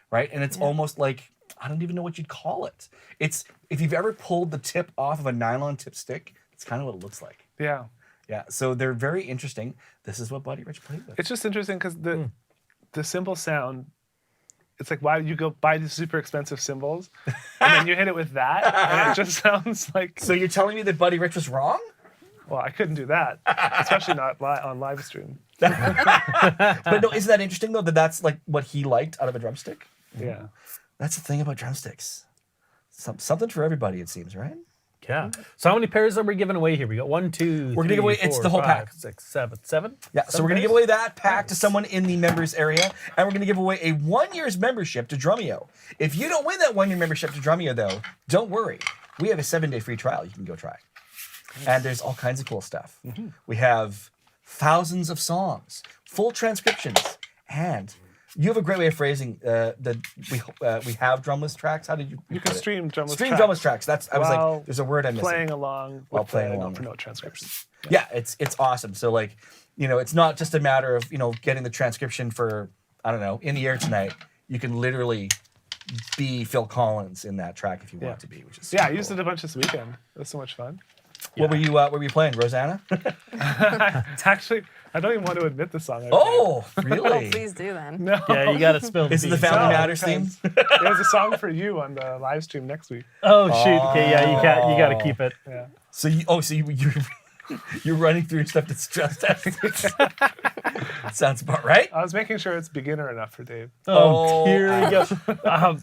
right? And it's almost like, I don't even know what you'd call it. It's, if you've ever pulled the tip off of a nylon tip stick, it's kind of what it looks like. Yeah. Yeah, so they're very interesting. This is what Buddy Rich played with. It's just interesting because the cymbal sound. It's like, why would you go buy these super expensive cymbals and then you hit it with that and it just sounds like. So you're telling me that Buddy Rich was wrong? Well, I couldn't do that, especially not on live stream. But no, isn't that interesting though? That's like what he liked out of a drumstick. Yeah. That's the thing about drumsticks. Something for everybody, it seems, right? Yeah. So how many pairs are we giving away here? We got 1, 2, We're gonna give away- it's the whole pack. 6, 7. 7? Yeah, so we're going to give away that pack to someone in the members area, and we're going to give away a 1 year's membership to Drumeo. If you don't win that 1 year membership to Drumeo, though, don't worry. We have a 7-day free trial you can go try. And there's all kinds of cool stuff. We have thousands of songs, full transcriptions, and you have a great way of phrasing that we have drumless tracks. How did you? You can put it? stream drumless Stream tracks. drumless tracks. That's I was while like, there's a word I'm missing. playing along While with playing the along note for with note transcriptions. Yeah, it's awesome. So like, it's not just a matter of getting the transcription for I don't know In the Air Tonight. You can literally be Phil Collins in that track if you want to be, which is Yeah, I super used cool. it a bunch this weekend. It was so much fun. What were you playing, Rosanna? It's actually, I don't even want to admit the song. I Oh, Oh, really? please do then. no. Yeah, you got to spill the Is it the beans. Family No, Matters theme? because There's a song for you on the live stream next week. Oh shoot. Okay, yeah, you got to keep it. Yeah. So you're running through stuff that's just sounds about right. I was making sure it's beginner enough for Dave. Oh, here we go.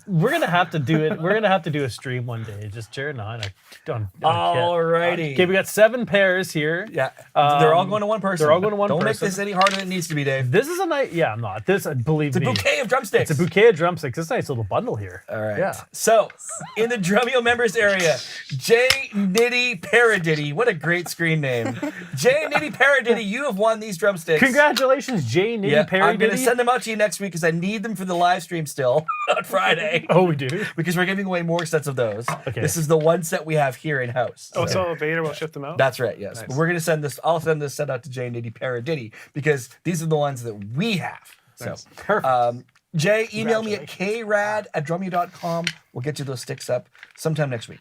We're gonna have to do it. We're gonna have to do a stream one day. Just Jared and I on kit. Alrighty. Okay, we got 7 pairs here. Yeah, they're all going to one person. they're all going to one Don't person. make this any harder than it needs to be, Dave. This is a nice. Yeah, I'm not. This, believe It's a me, bouquet of drumsticks. it's a bouquet of drumsticks. It's a nice little bundle here. All right. Yeah. So, in the Drumeo members area, J Nitty Paradiddy. What a great screen name. J Nitty Paradiddy, you have won these drumsticks. Congratulations, Jay Nitty Yeah, Perry. I'm going to send them out to you next week because I need them for the live stream still on Friday. Oh, we do. Because we're giving away more sets of those. Okay. This is the one set we have here in house. Oh, so VATER will ship them out? That's right, yes. Nice. But we're going to send this, I'll send this set out to Jay Nitty Paradiddy because these are the ones that we have. Nice. So, Perfect. Jay, email me at krad@drumeo.com. We'll get you those sticks up sometime next week.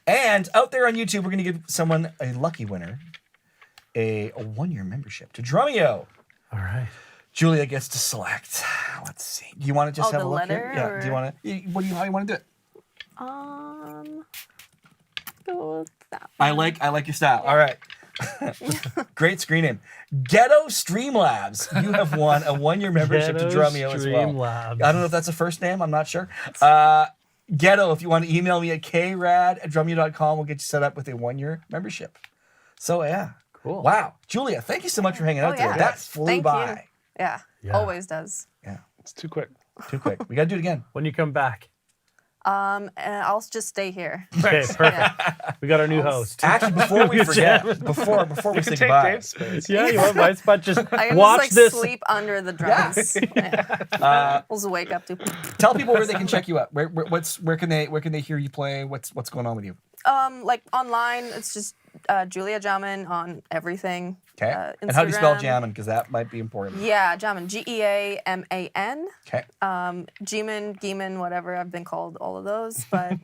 And out there on YouTube, we're going to give someone a lucky winner a 1-year membership to Drumeo. All right. Julia gets to select. Let's see. Do you want to just Oh, have the a look letter, here? Yeah. or- Do you want to? How do you want to do it? Go with that. I like your style. All right. Great screen name. Ghetto Streamlabs. You have won a 1-year membership to Ghetto Drumeo as well. Streamlabs. I don't know if that's a first name. I'm not sure. Ghetto, if you want to email me at krad@drumeo.com, we'll get you set up with a 1-year membership. So, yeah. Cool. Wow. Julia, thank you so much for hanging out Oh, yeah. today. That flew Thank by. you. Yeah, Yeah. always does. Yeah. It's too quick. Too quick. We got to do it again. When you come back. And I'll just stay here. Okay, perfect. Yeah. We got our new host. Actually, before we Good forget, job. before we You say can take goodbye, Dave's space. Yeah, you want my spot? Just I can watch just this. sleep under the drums. Yeah. We'll just wake up to. tell people where they can check you out. Where can they hear you play? What's going on with you? Like online, it's just Julia Geaman on everything. Okay. And how do you spell Instagram. Geaman? Because that might be important. Yeah, Geaman. Geaman. Okay. Geaman, whatever. I've been called all of those, but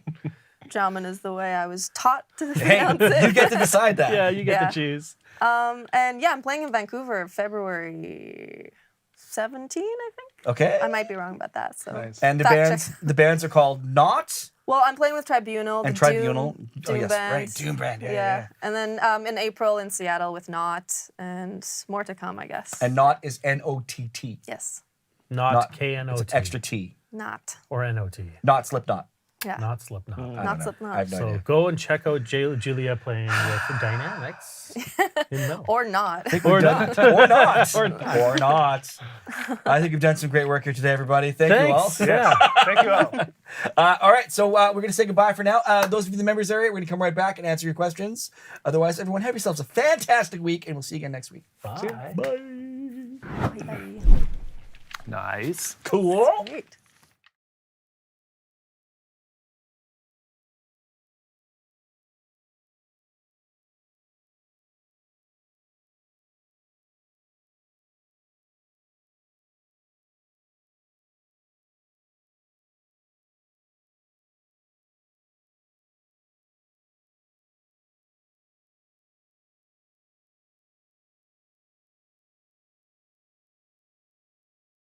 Geaman is the way I was taught to Hey, pronounce you it. get to decide that. Yeah, you get Yeah. to choose. And yeah, I'm playing in Vancouver February 17, I think. Okay. I might be wrong about that. So. Nice. And Fact check. the bands are called Not Well, I'm playing with Tribunal. and the Tribunal. Doom yes, band. right. Doom band. Yeah. And then in April in Seattle with Not, and more to come, I guess. And Not is N-O-T-T. yes, Not It's K-N-O-T. an extra T. Not. Or N-O-T. Not Slipknot. Yeah. Not Slipknot. I don't Not know. Slipknot. I have no So idea. go and check out Julia playing with Dynamics in Melbourne. Or not. Or not. Or not. Or not. Or not. I think you've done some great work here today, everybody. Thank you all. Thanks. Yeah. Thank you all. All right, so we're going to say goodbye for now. Those of you in the members area, we're going to come right back and answer your questions. Otherwise, everyone, have yourselves a fantastic week, and we'll see you again next week. Bye. Nice. Cool. Great.